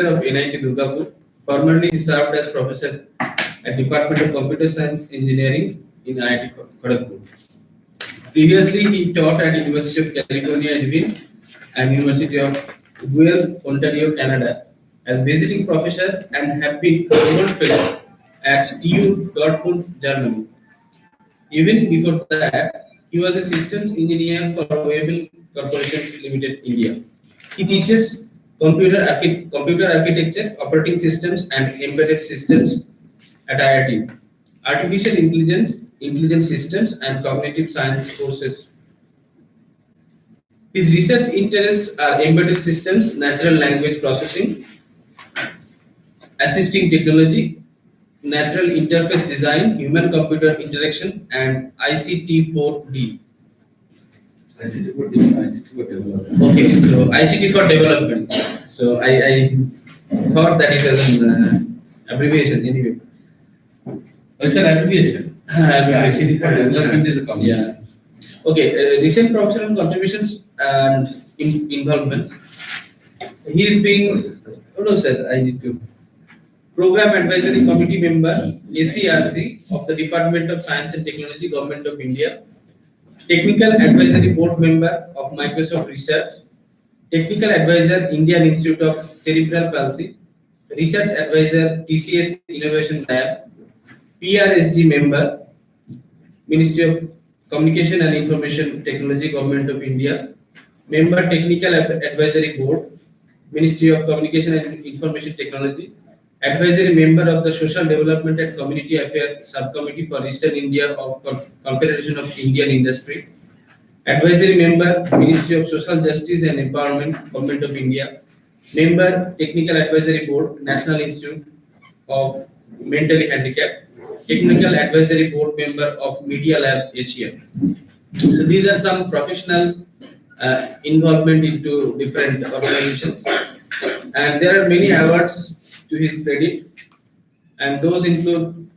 of NIT Durgapur. Formerly, he served as professor at Department of Computer Science Engineering in IIT Kharagpur. Previously, he taught at University of California, Irvine and University of Guelph, Ontario, Canada, as visiting professor and have been Gold Fellow at TU Dortmund, Germany. Even before that, he was a systems engineer for Webel Corporations Limited, India. He teaches computer architecture, operating systems, and embedded systems at IIT, artificial intelligence, intelligent systems, and cognitive science courses. His research interests are embedded systems, natural language processing, assisting technology, natural interface design, human-computer interaction, and ICT4D. ICT for development. Okay, so ICT for development. So I thought that it was an abbreviation anyway. It's an abbreviation. ICT for development is a combination. Yeah. Okay, recent professional contributions and involvements. He is being, oh no sir, I need to. Program Advisory Committee member, ACRC of the Department of Science and Technology, Government of India. Technical Advisory Board member of Microsoft Research. Technical Advisor, Indian Institute of Cerebral Palsy. Research Advisor, TCS Innovation Lab. PRSG member, Ministry of Communication and Information Technology, Government of India. Member, Technical Advisory Board, Ministry of Communication and Information Technology. Advisory member of the Social Development and Community Affairs Subcommittee for Eastern India of Confederation of Indian Industry. Advisory member, Ministry of Social Justice and Empowerment, Government of India. Member, Technical Advisory Board, National Institute of Mentally Handicapped. Technical Advisory Board member of Media Lab Asia. So these are some professional involvement into different organizations, and there are many awards to his credit, and those include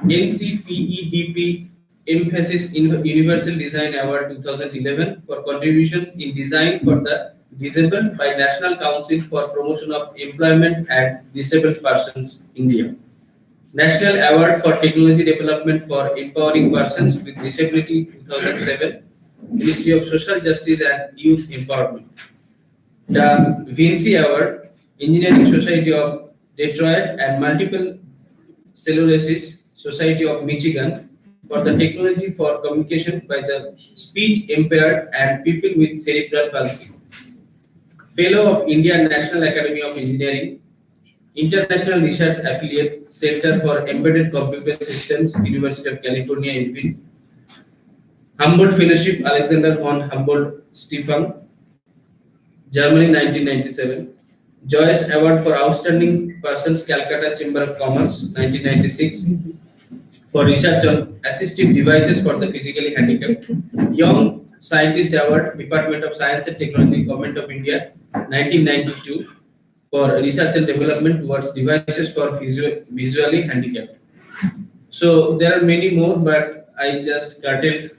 NCPEDP Emphasis in Universal Design Award 2011 for contributions in design for the disabled by National Council for Promotion of Employment and Disabled Persons, India. National Award for Technology Development for Empowering Persons with Disability 2007, Ministry of Social Justice and Youth Empowerment. The Vinci Award, Engineering Society of Detroit and Multiple Sclerosis Society of Michigan for the technology for communication by the speech impaired and people with cerebral palsy. Fellow of Indian National Academy of Engineering, International Research Affiliate, Center for Embedded Computer Systems, University of California, Irvine. Humboldt Fellowship, Alexander von Humboldt Stiftung, Germany, 1997. Joyce Award for Outstanding Persons, Calcutta Chamber of Commerce, 1996. For research on assistive devices for the physically handicapped. Young Scientist Award, Department of Science and Technology, Government of India, 1992. For research and development towards devices for visually handicapped. So there are many more, but I just cut it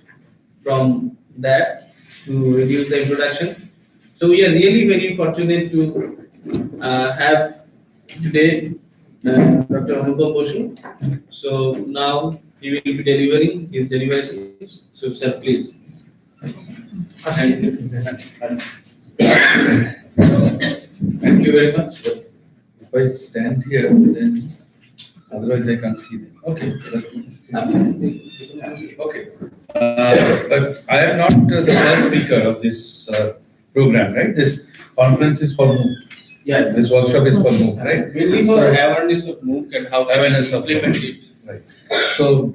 from that to reduce the introduction. So we are really very fortunate to have today Dr. Anupam Basu. So now he will be delivering his deliberations. So sir, please. Thank you very much. But if I stand here, then otherwise I can't see them. Okay. Okay. But I am not the first speaker of this program, right? This conference is for MOOC. Yeah. This workshop is for MOOC, right? Mainly for awareness of MOOC and how awareness of implement it. Right. So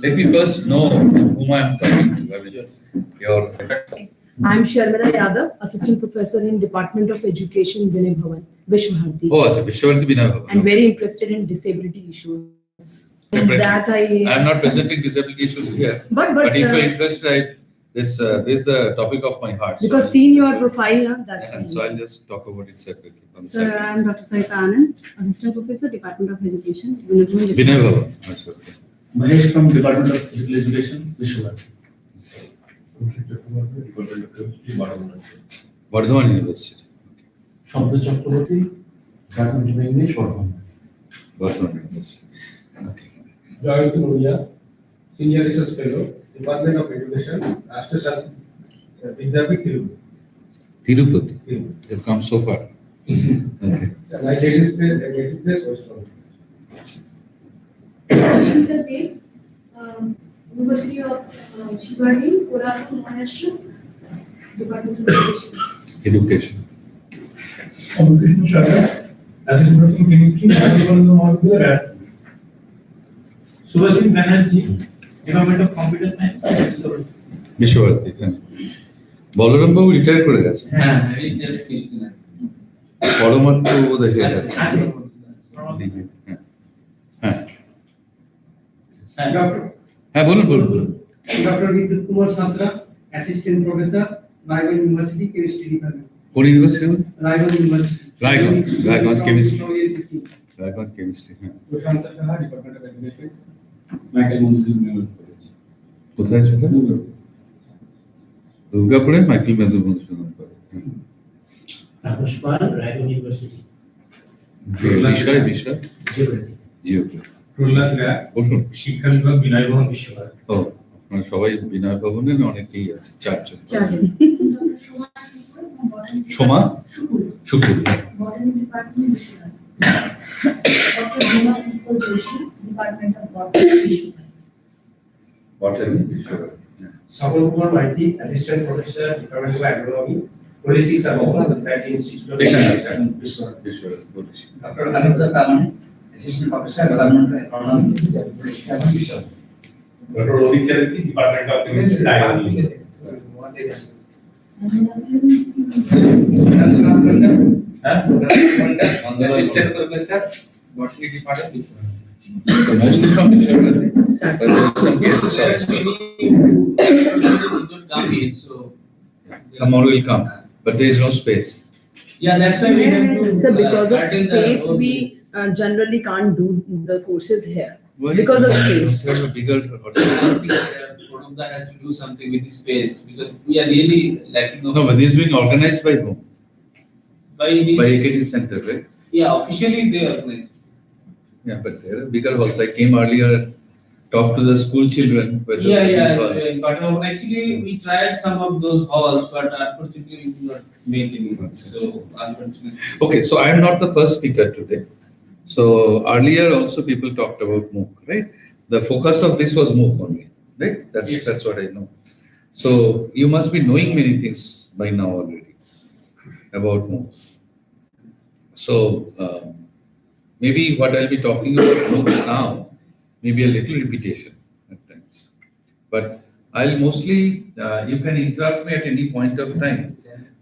let me first know whom I am talking to. I mean, your. I'm Sharmila Yadav, Assistant Professor in Department of Education, Vinay Bhavan, Vishwaharti. Oh, it's a Vishwaharti Vinay Bhavan. I'm very interested in disability issues. Separately. That I am not presenting disability issues here. But if you're interested, this is the topic of my heart. Because so seeing your profile, that's and so I'll just talk about it separately. Sir, I'm Dr. Saita Anand, Assistant Professor, Department of Education, Vinay Bhavan. That's okay. Mahesh from Department of Physical Education, Vishwaharti. Bardhaman University. শব্দ Chakraborty, Department of English, Bardhaman. Bardhaman, yes. Okay. Joy Muria, Senior Research Fellow, Department of Education, Rashtra Shastri, Vidyapit, Tirupati. Tirupati, Tirupati. you've come so far. Okay. My native place was from. Shashikar Dev, University of Shivaji, Kolhapur, Maharashtra, Department of Education. Education. Communication Shraddha, Assistant Professor in Chemistry, Maharashtra Molecular at Subhasit Banerjee, Department of Computer Science. Visva Bharati, হ্যাঁ। বলরাম বাবু retire করে গেছে। হ্যাঁ, আমি just কিছু না। পরমাত্ম বোধহয় হয়ে গেছে। হ্যাঁ। হ্যাঁ। Doctor. হ্যাঁ, বলুন বলুন। Dr. Vidyut Kumar Satra, Assistant Professor, Raiganj University, Chemistry Department. কোন university? Raiganj University. Raiganj chemistry. Raiganj chemistry, হ্যাঁ। Prashant Saha, Department of Education. Michael Mundul Medical College. কোথায় সেটা? দুর্গাপুরে মাইকেল মেদুর মধুসূদন করে। Tapash Pal, Raiganj University. বিষয় Geography. জিওগ্রাফি। Prollas Rai, বসুন। শিক্ষা বিভাগ বিনয় ভবন বিশ্বভারতী। ও, আপনারা সবাই বিনয় ভবনের অনেকেই আছে, চারজন। চারজন। সোমা শুকুর, হ্যাঁ। Botany Department, Vishuddha. Dr. Bhima Utpal Joshi, Department of Botany, Vishuddha. বটানি Visva Bharati, হ্যাঁ। Samal Kumar Maiti, Assistant Professor, Department of Agronomy, Policy Sabha, the Patty Institute of এখানে আছে, Agriculture, Vishuddha. বিশ্বভারতী বলেছি। Dr. Anupam, Assistant Professor, Department of Economy, British Government, Bishop. Dr. Rohit Chatterjee, Department of Chemistry, Raiganj. হ্যাঁ? Assistant Professor, Botany Department, Bishop. So mostly from Vishavarathi, but there are some guests There are also. many who don't come here, so. Some more will come, but there is no space. Yeah, that's why we have to. So because of curtain the space, whole we place. generally can't do the courses here. Why? Because of space. We have a bigger hotel. I think Purnamda has to do something with the space because we are really lacking of. No, but this is being organized by whom? By this. By AKT Center, right? Yeah, officially they organize. Yeah, but there are bigger halls. I came earlier, talked to the school children. whether Yeah, they yeah, will- but actually we tried some of those halls, but unfortunately we could not make any. So unfortunately. Okay, so I am not the first speaker today. So earlier also people talked about MOOC, right? The focus of this was MOOC only, right? Yes. That's what I know. So you must be knowing many things by now already about MOOC. So maybe what I'll be talking about MOOCs now may be a little repetition at times. But I'll mostly, you can interrupt me at any point of time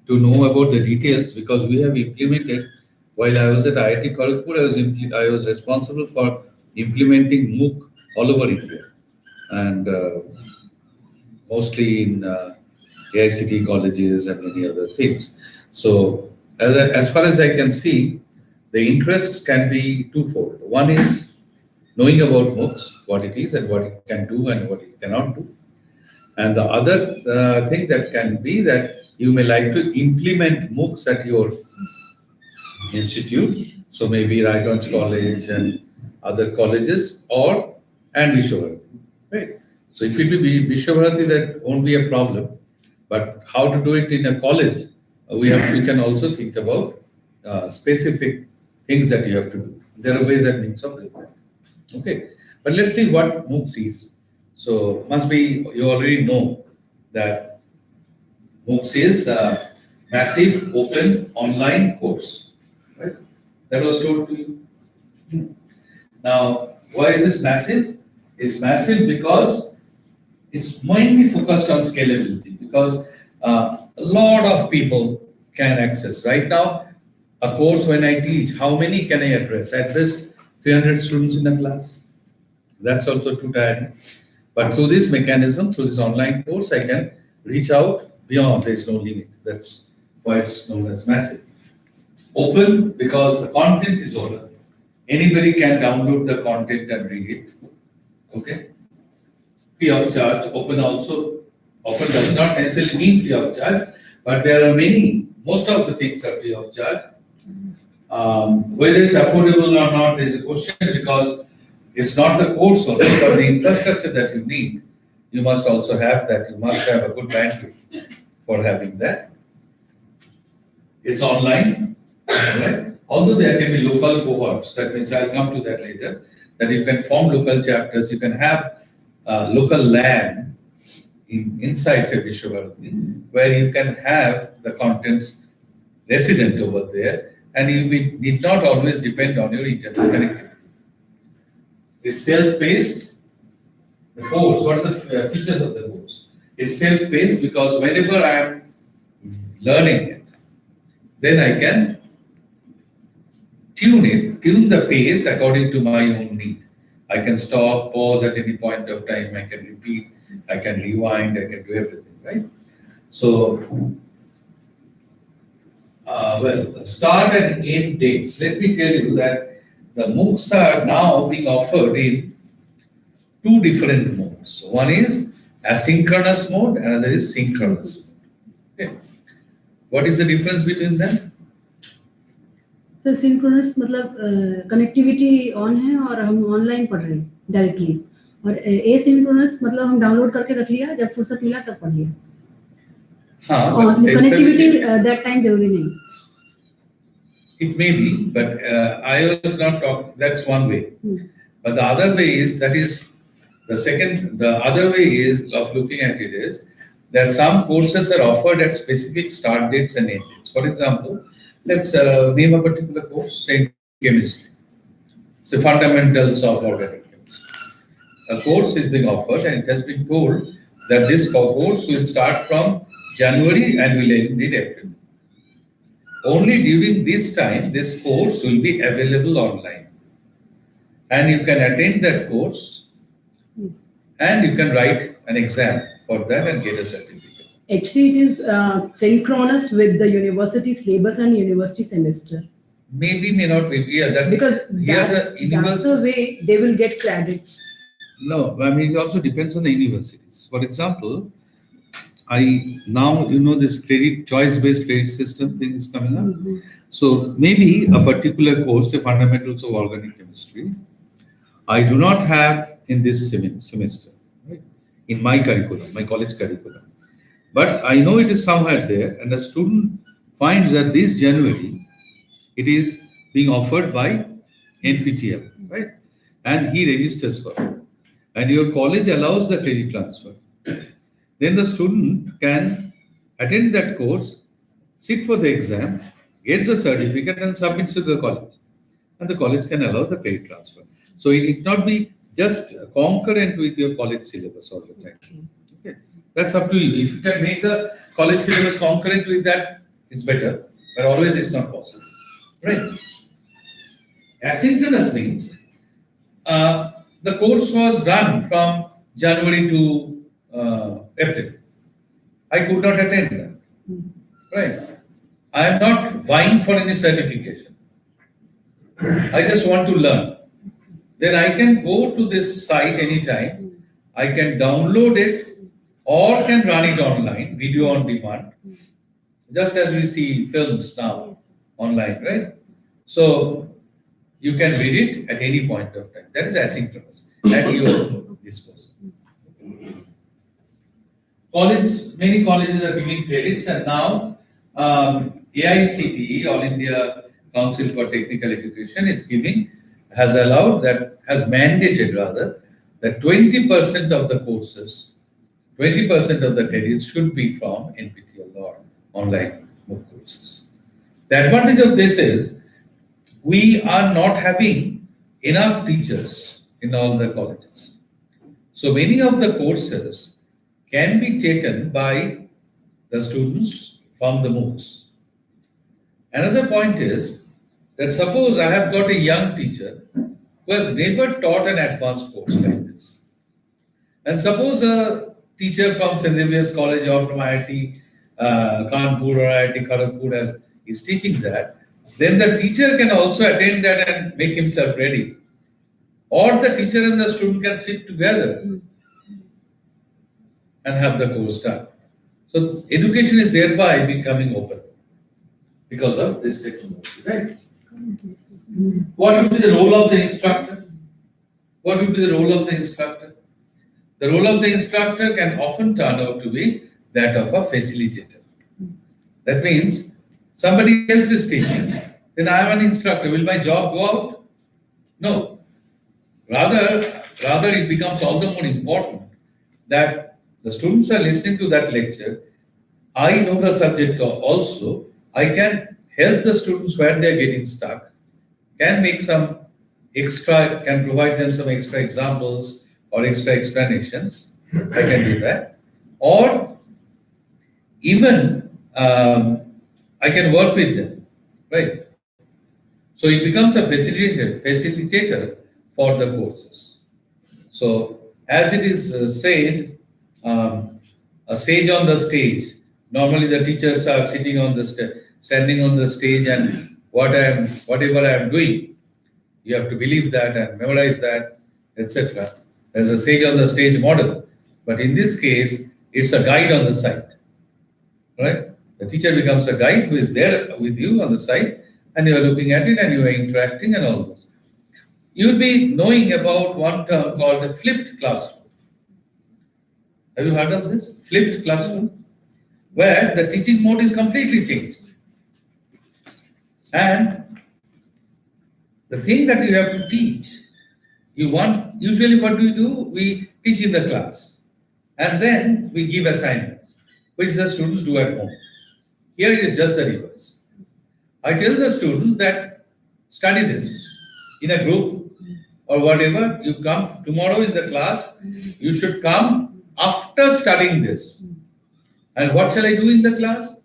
to know about the details because we have implemented. While I was at IIT Kharagpur, I was responsible for implementing MOOC all over India, and mostly in AICT colleges and many other things. So, as far as I can see, the interests can be twofold. One is knowing about MOOCs, what it is and what it can do and what it cannot do. And the other thing that can be that you may like to implement MOOCs at your institute, so maybe Raiganj College and other colleges, and Vishavarathi, right? So if it be Vishavarathi, that won't be a problem. But how to do it in a college, we can also think about specific things that you have to do. There are ways and means of doing that. Okay, but let's see what MOOCs is. So must be you already know that MOOCs is a massive open online course. Right? That was told to you. Now, why is this massive? It's massive because it's mainly focused on scalability because a lot of people can access. Right now, a course when I teach, how many can I address? At best, 300 students in a class. That's also too tiring. But through this mechanism, through this online course, I can reach out beyond. There is no limit. That's why it's known as massive. Open because the content is open. Anybody can download the content and read it. Okay. Free of charge. Open also. Open does not necessarily mean free of charge, but there are many. Most of the things are free of charge. Whether it's affordable or not, there is a question because it's not the course only, but the infrastructure that you need, you must also have that. You must have a good bandwidth for having that. It's online, right? Although there can be local cohorts, that means I'll come to that later, that you can form local chapters, you can have local land inside say Vishwabharati, where you can have the contents resident over there, and you need not always depend on your internal connectivity. It's self-paced. The course, what are the features of the course? It's self-paced because whenever I am learning it, then I can tune the pace according to my own need. I can stop, pause at any point of time, I can repeat, I can rewind, I can do everything, right? So, well, start and end dates. Let me tell you that the MOOCs are now being offered in two different modes. One is asynchronous mode, another is synchronous mode. Okay. What is the difference between them? Sir synchronous मतलब connectivity on है और हम online पढ़ रहे हैं directly, और asynchronous मतलब हम डाउनलोड करके रख लिया, जब फुर्सत मिला तब पढ़ लिया। हाँ, और कनेक्टिविटी दैट टाइम जरूरी नहीं। It may be, but I was not talking. That's one way. But the other way is the other way is of looking at it is that some courses are offered at specific start dates and end dates. For example, let's name a particular course, say chemistry. It's fundamentals of organic chemistry. A course is being offered and it has been told that this course will start from January and will end in April. Only during this time, this course will be available online. And you can attend that course and you can write an exam for that and get a certificate. Actually, it is synchronous with the university syllabus and university semester. Maybe, may not be. Yeah, that, Because that's the way they will get credits. No, I mean, it also depends on the universities. For example, this choice-based credit system thing is coming up. So maybe a particular course, say fundamentals of organic chemistry, I do not have in this semester, right? In my curriculum, my college curriculum. But I know it is somewhere there, and the student finds that this January, it is being offered by NPTL, right? And he registers for it. And your college allows the credit transfer. Then the student can attend that course, sit for the exam, gets a certificate and submits to the college. And the college can allow the credit transfer. So it need not be just concurrent with your college syllabus all the time. Okay. That's up to you. If you can make the college syllabus concurrent with that, it's better. But always it's not possible. Right? Asynchronous means the course was run from January to April. I could not attend that. Right? I am not vying for any certification. I just want to learn. Then I can go to this site anytime. I can download it or can run it online, video on demand, just as we see films now online, right? So you can read it at any point of time. That is asynchronous at your disposal. Many colleges are giving credits, and now AICTE, All India Council for Technical Education, has mandated rather, that 20% of the courses, 20% of the credits should be from NPTEL or online MOOC courses. The advantage of this is we are not having enough teachers in all the colleges. So many of the courses can be taken by the students from the MOOCs. Another point is that suppose I have got a young teacher who has never taught an advanced course like this. And suppose a teacher from St. Xavier's College or from IIT Kanpur or IIT Kharagpur is teaching that, then the teacher can also attend that and make himself ready. Or the teacher and the student can sit together and have the course done. So education is thereby becoming open because of this technology, right? What would be the role of the instructor? What would be the role of the instructor? The role of the instructor can often turn out to be that of a facilitator. That means somebody else is teaching, then I am an instructor. Will my job go out? No. Rather it becomes all the more important that the students are listening to that lecture. I know the subject also. I can help the students where they are getting stuck, can make some extra, can provide them some extra examples or extra explanations. I can do that. Or even I can work with them, right? So it becomes a facilitator for the courses. So as it is said, a sage on the stage. Normally the teachers are sitting on the standing on the stage, and whatever I am doing, you have to believe that and memorize that, etc. There's a sage on the stage model, but in this case, it's a guide on the side, right? The teacher becomes a guide who is there with you on the side, and you are looking at it and you are interacting and all those. You'll be knowing about one term called a flipped classroom. Have you heard of this? Flipped classroom, where the teaching mode is completely changed. And the thing that you have to teach, usually what do? We teach in the class. And then we give assignments, which the students do at home. Here it is just the reverse. I tell the students that study this in a group or whatever. You come tomorrow in the class, you should come after studying this. And what shall I do in the class?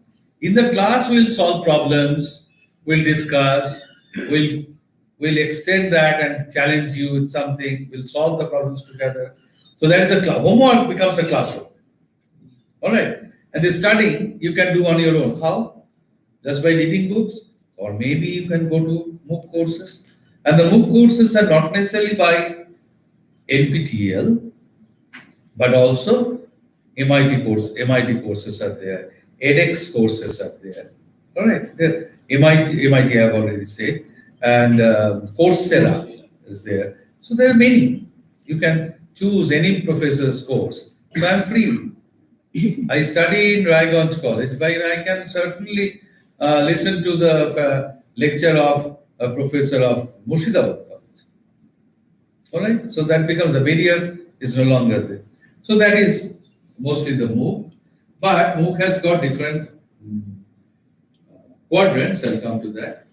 In the class, we'll solve problems, we'll discuss, we'll extend that and challenge you with something, we'll solve the problems together. So that is a class. Homework becomes a classroom. All right. And the studying you can do on your own. How? Just by reading books, or maybe you can go to MOOC courses. And the MOOC courses are not necessarily by NPTEL, but also MIT courses are there, edX courses are there. All right. MIT I have already said, and Coursera is there. So there are many. You can choose any professor's course. So I'm free. I study in Raiganj College, but I can certainly listen to the lecture of a professor of Murshidabad College. All right, so that becomes a barrier, is no longer there. So that is mostly the MOOC, but MOOC has got different quadrants. I'll come to that.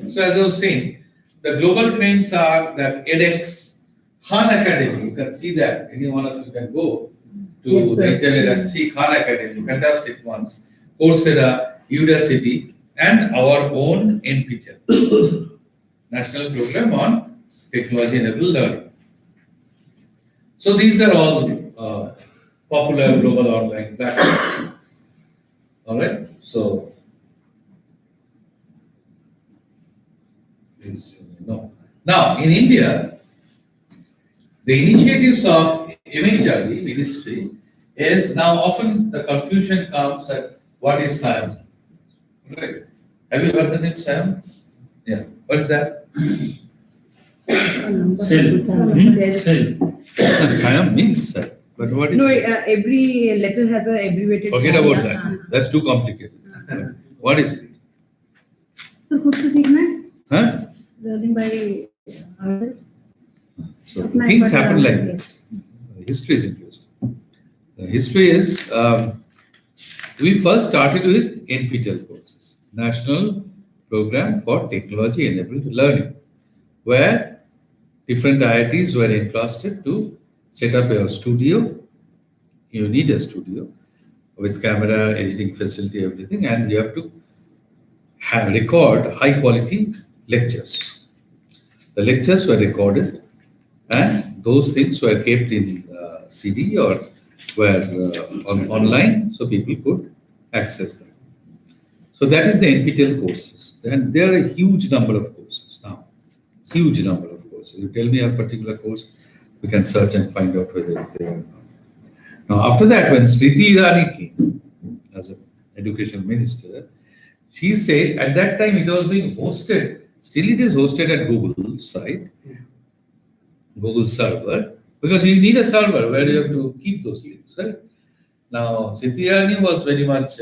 So as I was saying, the global trends are that edX, Khan Academy, you can see that. Any one of you can go to Yes, the internet and see Khan Academy, fantastic ones. Coursera, Udacity, and our own NPTEL, National Program on Technology Enabled Learning. So these are all popular global online platforms. All right, so now in India, the initiatives of MHRD ministry is now often the confusion comes at what is SIAM. Right? Have you heard the name SIAM? Yeah. What is that? SIAM means, but what is No, it? every letter has a abbreviated. Forget form, about yeah. that. That's too complicated. What is it? Sir खुद से सीखना है Huh? Learning by others. So Apna things effort happen like लगाना this. The history is interesting. The history is we first started with NPTEL courses, National Program for Technology Enabled Learning, where different IITs were entrusted to set up a studio. You need a studio with camera, editing facility, everything, and you have to record high quality lectures. The lectures were recorded, and those things were kept in CD or were online, so people could access them. So that is the NPTEL courses. And there are a huge number of courses now. Huge number of courses. You tell me a particular course, we can search and find out whether it's there or not. Now, after that, when Sriti Irani came as an education minister, she said at that time it was being hosted Still it is hosted at Google site, Google server, because you need a server where you have to keep those things, right? Now, Sitirani was very much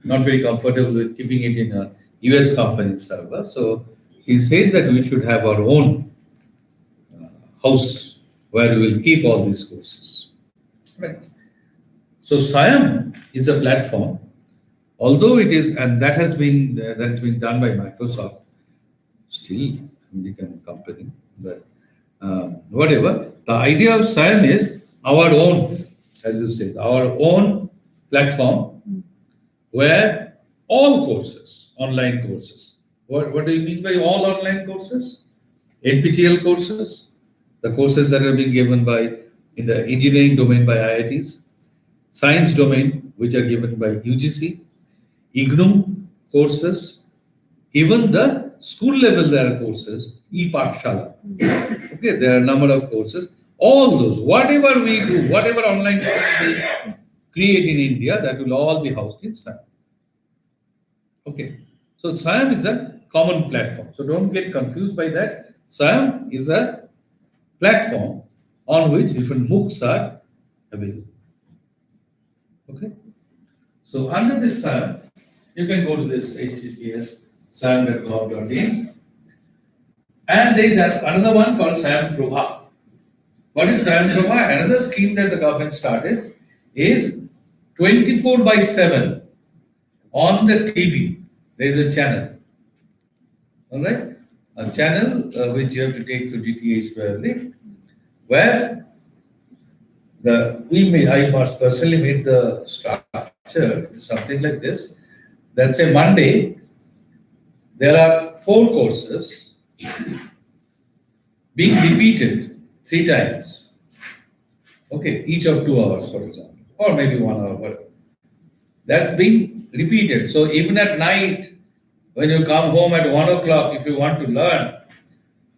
not very comfortable with keeping it in a US company server. So he said that we should have our own house where we will keep all these courses. Right. So SIAM is a platform, although it is, and that has been done by Microsoft, still American company, but whatever. The idea of SIAM is our own, as you said, our own platform where all courses, online courses. What do you mean by all online courses? NPTEL courses, the courses that are being given in the engineering domain by IITs, science domain, which are given by UGC, IGNOU courses, even the school level there are courses, e-Pathshala. Okay, there are a number of courses. All those, whatever we do, whatever online courses we create in India, that will all be housed in SIAM. Okay, so SIAM is a common platform. So don't get confused by that. SIAM is a platform on which different MOOCs are available. Okay, so under this SIAM, you can go to this https siam.gov.in, and there is another one called SIAM Prabha. What is SIAM Prabha? Another scheme that the government started is 24/7 on the TV. There is a channel. All right, a channel which you have to take to DTH probably, where I must personally made the structure something like this. That say Monday, there are 4 courses being repeated 3 times. Okay, each of 2 hours, for example, or maybe 1 hour, whatever. That's being repeated. So even at night, when you come home at 1 o'clock, if you want to learn,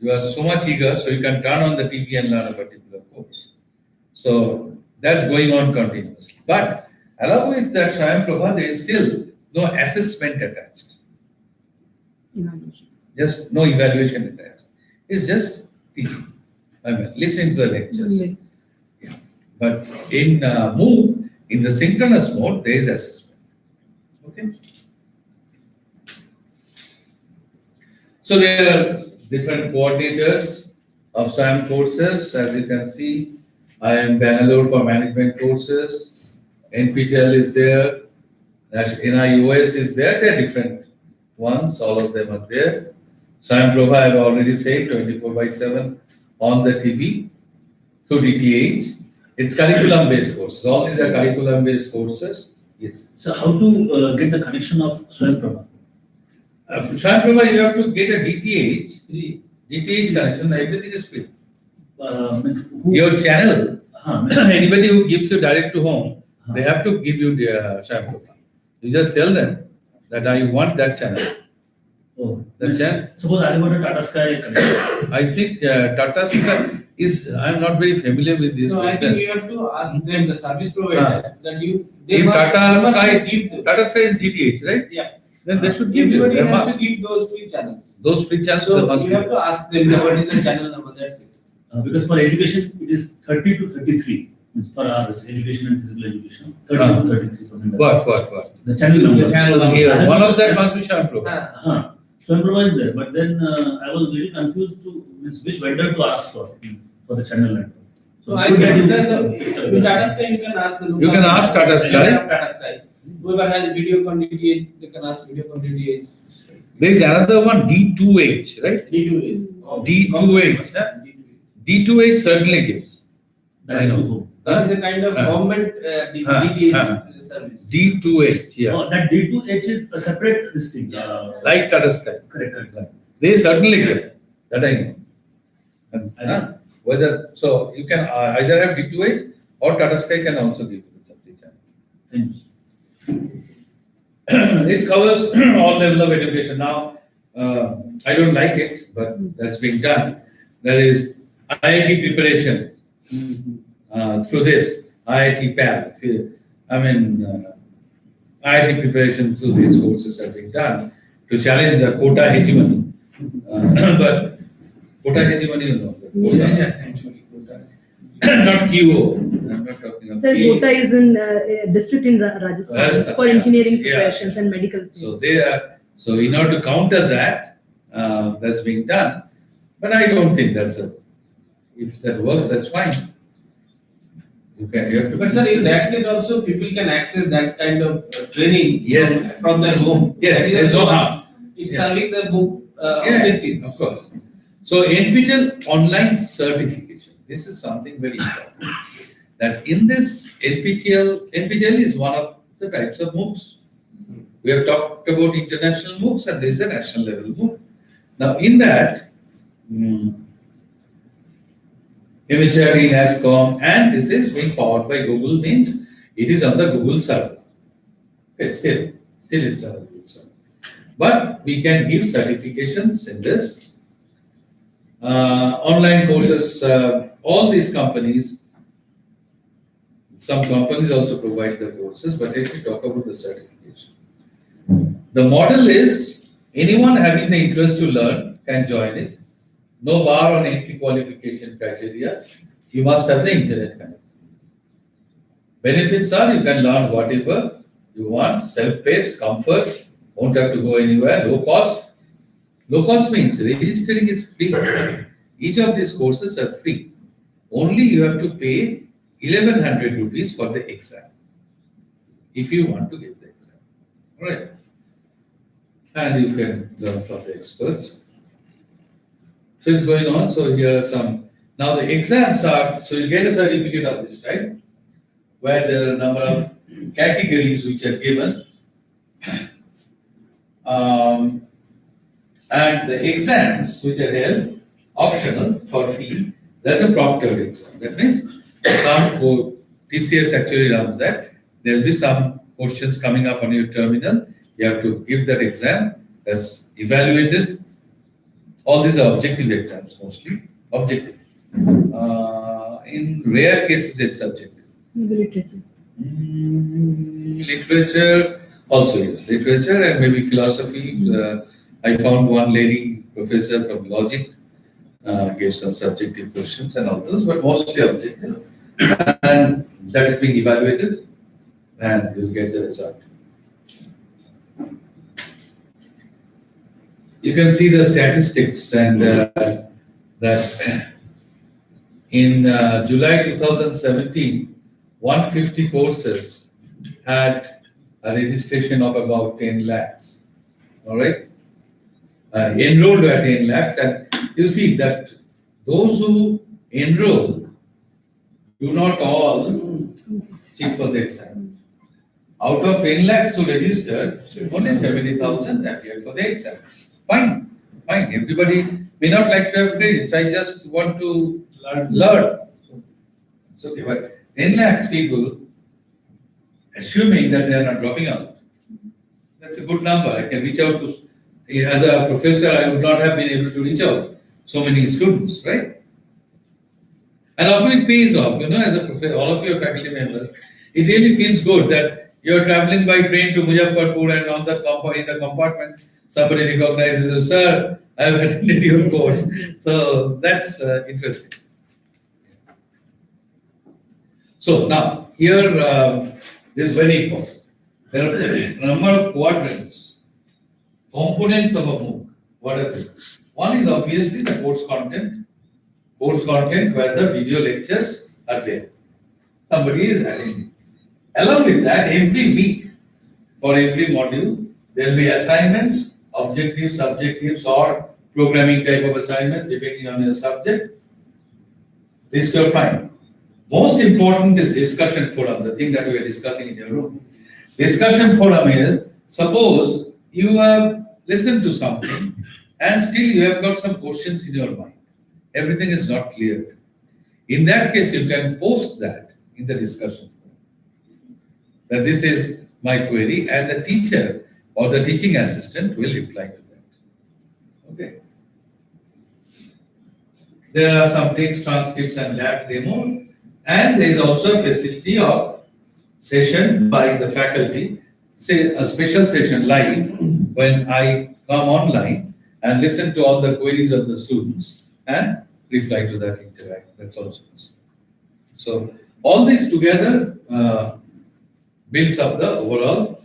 you are so much eager, so you can turn on the TV and learn a particular course. So that's going on continuously. But along with that SIAM Prabha, there is still no assessment attached. Evaluation. Just no evaluation attached. It's just teaching. I mean, listening to the lectures. Mm. Yeah. But in MOOC, in the synchronous mode, there is assessment. Okay. So there are different coordinators of SIAM courses. As you can see, I am Bangalore for management courses. NPTEL is there. NIOS is there. They are different ones. All of them are there. SIAM Prabha, I have already said, 24/7 on the TV through DTH. It's curriculum-based courses. All these are curriculum-based courses. Yes. So how to get the connection of SIAM Prabha? SIAM Prabha, you have to get a DTH. DTH connection. Everything is free. Your channel. Anybody who gives you direct to home, they have to give you the SIAM Prabha. You just tell them that I want that channel. Oh, That channel. suppose I got a Tata Sky connection. I think Tata Sky is. I am not very familiar with this So I think business. you have to ask them, the service provider, that you. If they Tata must Sky, give those. Tata Sky is DTH, right? Yeah. Then they should give you. Everybody They has must. to give those free channels. Those free channels So must you be. have to ask them what is the channel number. That's it. Because for education, it is 30 to 33. It's for our education and physical education. 30 to 33. Something like that. What? The channel number. channel number. Here, one of them must be SIAM Prabha. SIAM Prabha is there, but then I was really confused to which vendor to ask for the channel network. So I think that with Tata Sky you can ask the. You can ask Tata Sky. Tata Sky. Whoever has video con DTH, they can ask video con DTH. There is another one, D2H, right? D2H. D2H. D2H certainly gives. I know. That is a kind of government DTH service. D2H, yeah. Oh, that D2H is a separate this thing. Like Tata Sky. Correct. They certainly give. That I know. And, whether, so you can either have D2H or Tata Sky can also give you the free channel. It covers all level of education. Now, I don't like it, but that's being done. There is IIT preparation through this IIT PAL. IIT preparation through these courses are being done. to challenge the quota hegemony. But quota hegemony, you know, the quota, actually, quota. not QO. I'm not talking of Sir, QO. Kota is in district in Rajasthan Rajasthan, for yeah. engineering Yeah. professions and medical. So they are, so in order to counter that, that's being done. But I don't think if that works, that's fine. You have to. But sir, in that case also, people can access that kind of training Yes. from their home. Yes, That is there's no also- harm. It's Yeah. serving the book Yeah, objective. of course. So NPTEL online certification, this is something very important. That in this NPTEL is one of the types of MOOCs. We have talked about international MOOCs and this is a national level MOOC. Now in that, Imagery, NASCOM, and this is being powered by Google, means it is on the Google server. Okay, still it's on the Google server. But we can give certifications in this. Online courses, all these companies, some companies also provide the courses, but let me talk about the certification. The model is anyone having the interest to learn can join it. No bar on entry qualification criteria. You must have the internet connection. Benefits are you can learn whatever you want, self-paced, comfort, won't have to go anywhere, low cost. Low cost means registering is free. Each of these courses are free. Only you have to pay 1100 rupees for the exam if you want to give the exam. All right. And you can learn from the experts. So it's going on. So here are some. Now the exams are, so you get a certificate of this type, where there are a number of categories which are given. And the exams which are held optional for fee, that's a proctored exam. That means TCS actually runs that. There will be some questions coming up on your terminal. You have to give that exam. That's evaluated. All these are objective exams mostly. Objective. In rare cases, it's subjective. Maybe literature. Literature also, yes. Literature and maybe philosophy. I found one lady professor from logic gave some subjective questions and all those, but mostly objective. And that is being evaluated and you'll get the result. You can see the statistics and that in July 2017, 150 courses had a registration of about 10 lakhs. All right. Enrolled at 10 lakhs, and you see that those who enroll do not all sit for the exam. Out of 10 lakhs who registered, only 70,000 appeared for the exam. Fine. Everybody may not like to have credits. I just want to learn. It's okay, but 10 lakhs people, assuming that they are not dropping out, that's a good number. I can reach out to, as a professor, I would not have been able to reach out so many students, right? And often it pays off, as a professor, all of your faculty members, it really feels good that you're traveling by train to Muzaffarpur and on the in the compartment, somebody recognizes you, sir, I have attended your course. So that's interesting. So now, here, this is very important. There are a number of quadrants, components of a MOOC. What are they? One is obviously the course content where the video lectures are there. Somebody is attending. Along with that, every week, for every module, there will be assignments, objectives, subjectives, or programming type of assignments, depending on your subject. This you will find. Most important is discussion forum, the thing that we are discussing in your room. Discussion forum is, suppose you have listened to something and still you have got some questions in your mind. Everything is not clear. In that case, you can post that in the discussion forum. That this is my query, and the teacher or the teaching assistant will reply to that. Okay. There are some text transcripts and lab demo, and there is also a facility of session by the faculty, say a special session live when I come online and listen to all the queries of the students and reply to that interact. That's also possible. So all these together builds up the overall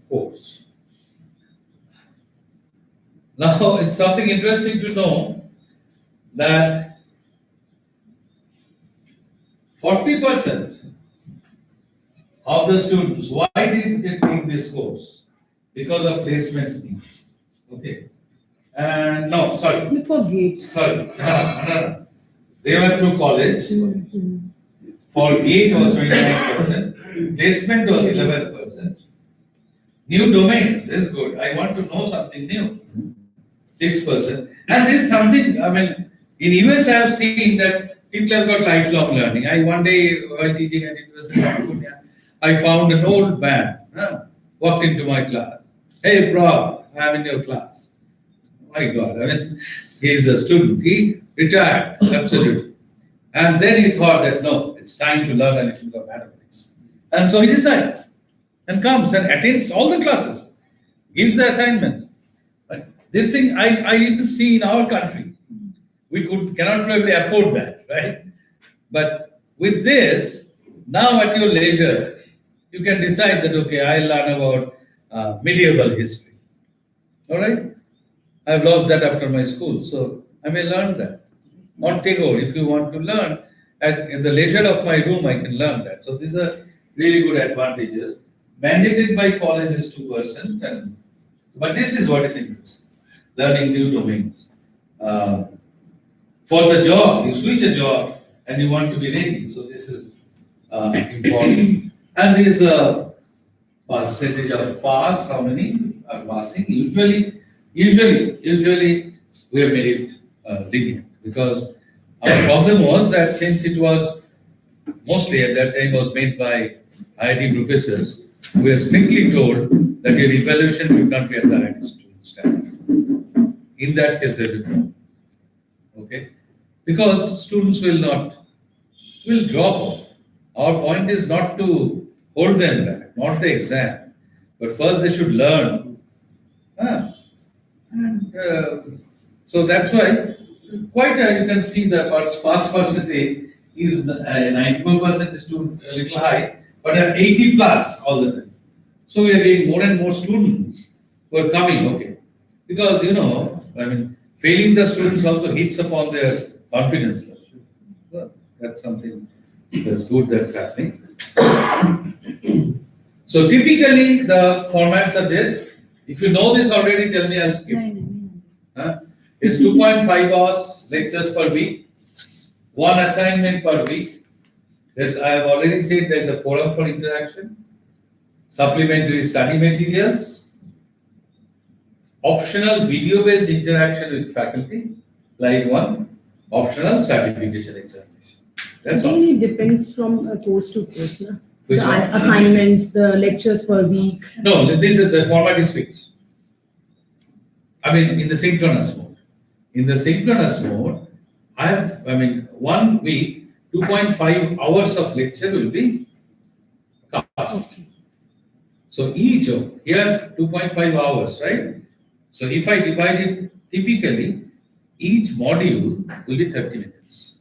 course. Now, it's something interesting to know that 40% of the students, why did they take this course? Because of placement needs. Okay. And no, sorry, Look for GATE. sorry. No. They were through college. For GATE was 29%, placement was 11%. New domains, this is good. I want to know something new, 6%. And this is something, I mean, in US I have seen that people have got lifelong learning. One day while teaching at University of California, I found an old man, walked into my class. Hey, Prof, I'm in your class. My God, I mean, he is a student. He retired, absolutely. And then he thought that, no, it's time to learn a little bit of mathematics. And so he decides and comes and attends all the classes, gives the assignments. But this thing I didn't see in our country. We cannot probably afford that, right? But with this, now at your leisure, you can decide that, okay, I'll learn about medieval history. All right? I've lost that after my school, so I may learn that. Not take over. If you want to learn, in the leisure of my room, I can learn that. So these are really good advantages. Mandated by college is 2%, but this is what is interesting. Learning new domains. For the job, you switch a job and you want to be ready. So this is important. And there is a percentage of pass. How many are passing? Usually we have made it lenient because our problem was that since it was mostly at that time was made by IIT professors, we are strictly told that your evaluation should not be at the IIT student standard. In that case, there will be no. Okay? Because students will drop off. Our point is not to hold them back, not the exam, but first they should learn. So that's why quite you can see the pass percentage is 94% is too a little high, but 80 plus all the time. So we are getting more and more students who are coming, okay. Because, I mean, failing the students also hits upon their confidence level. Well, that's something that's good that's happening. So typically the formats are this. If you know this already, tell me, I'll skip. It's 2.5 hours lectures per week, one assignment per week. I have already said there's a forum for interaction, supplementary study materials, optional video-based interaction with faculty, like one, optional certification examination. That's all. It depends from course to course. Na? Which The one? assignments, the lectures per week. No, the format is fixed. I mean, in the synchronous mode. In the synchronous mode, 1 week, 2.5 hours of lecture will be cast. Okay. So each of, here 2.5 hours, right? So if I divide it typically, each module will be 30 minutes.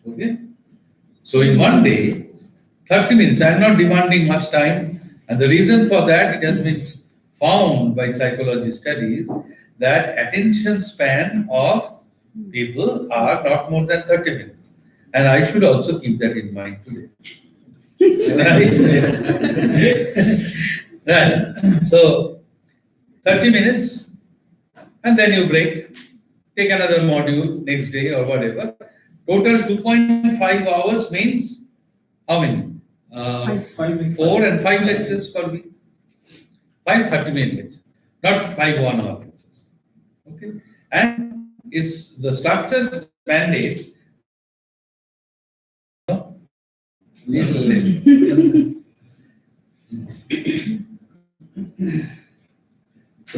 Okay? So in one day, 30 minutes, I am not demanding much time. And the reason for that, it has been found by psychology studies that attention span of people are not more than 30 minutes. And I should also keep that in mind today. Right. So 30 minutes and then you break, take another module next day or whatever. Total 2.5 hours means how many? 4 and 5 lectures per week. 5 30-minute lectures, not 5 1-hour lectures. Okay. And it's the structures mandates. So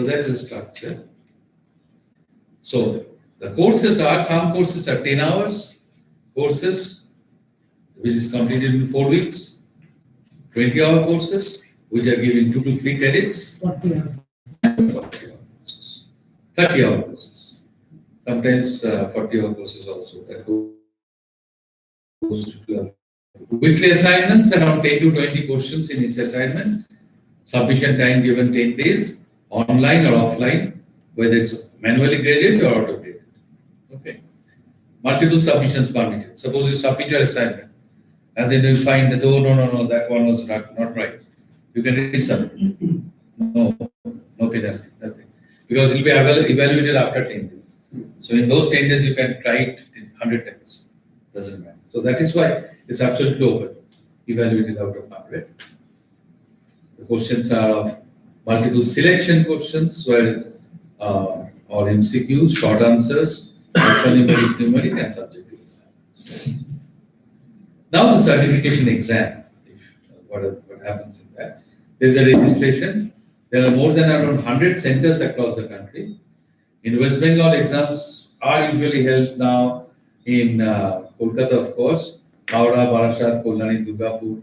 that is the structure. So the courses are, some courses are 10 hours courses, which is completed in 4 weeks, 20-hour courses, which are given 2 to 3 credits. 40 hours. 30-hour courses. Sometimes 40-hour courses also. That goes to 12. Weekly assignments, around 10 to 20 questions in each assignment. Submission time given 10 days, online or offline, whether it's manually graded or auto-graded. Okay. Multiple submissions permitted. Suppose you submit your assignment and then you find that, oh, no, that one was not right. You can resubmit. No penalty, nothing. Because it will be evaluated after 10 days. So in those 10 days, you can try it 100 times. Doesn't matter. So that is why it's absolutely open, evaluated out of 100. The questions are of multiple selection questions, where or MCQs, short answers, numeric, and subjective assignments. Now the certification exam, what happens in that? There's a registration. There are more than around 100 centers across the country. In West Bengal, exams are usually held now in Kolkata, of course, Howrah, Barasat, Kolkata, Durgapur,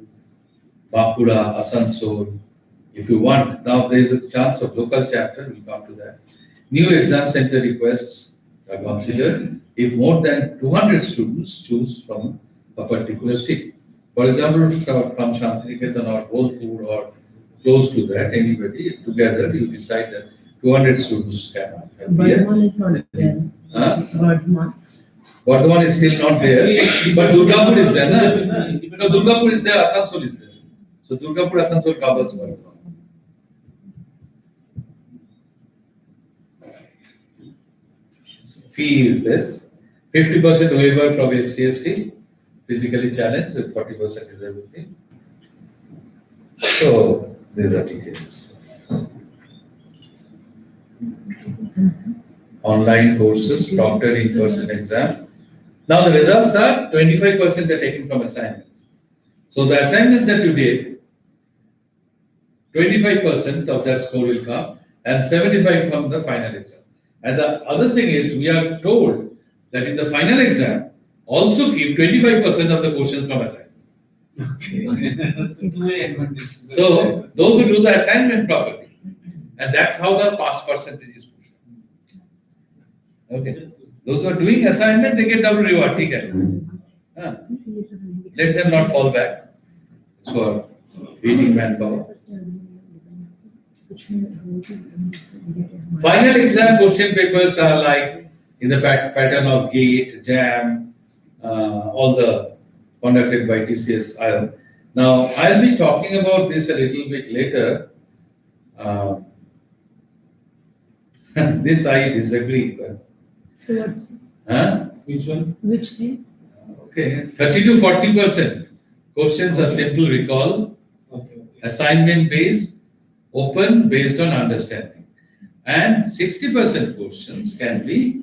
Bankura, Asansol. If you want, now there is a chance of local chapter, we'll come to that. New exam center requests are considered if more than 200 students choose from a particular city. For example, from Shantiniketan or Bolpur or close to that, anybody together, you decide that 200 students can appear. Bardhaman is not there. Bardhaman. Bardhaman is still not there, but Durgapur is there, na? No, Durgapur is there, Asansol is there. So Durgapur, Asansol covers Bardhaman. Fee is this: 50% waiver from SC/ST, physically challenged with 40% disability. So these are details. Online courses, proctored in-person exam. Now the results are 25% are taken from assignments. So the assignments that you did, 25% of that score will come, and 75% from the final exam. And the other thing is, we are told that in the final exam, also keep 25% of the questions from assignment. So those who do the assignment properly, and that's how the pass percentage is pushed. Okay. Those who are doing assignment, they get double reward. Okay. Let them not fall back. It's for reading manpower. Final exam question papers are like in the pattern of GATE, JAM, all the conducted by TCS. Now, I'll be talking about this a little bit later. This I disagree with. So what? Which one? Which thing? Okay, 30 to 40% questions are simple recall, Okay. assignment based, open based on understanding, and 60% questions can be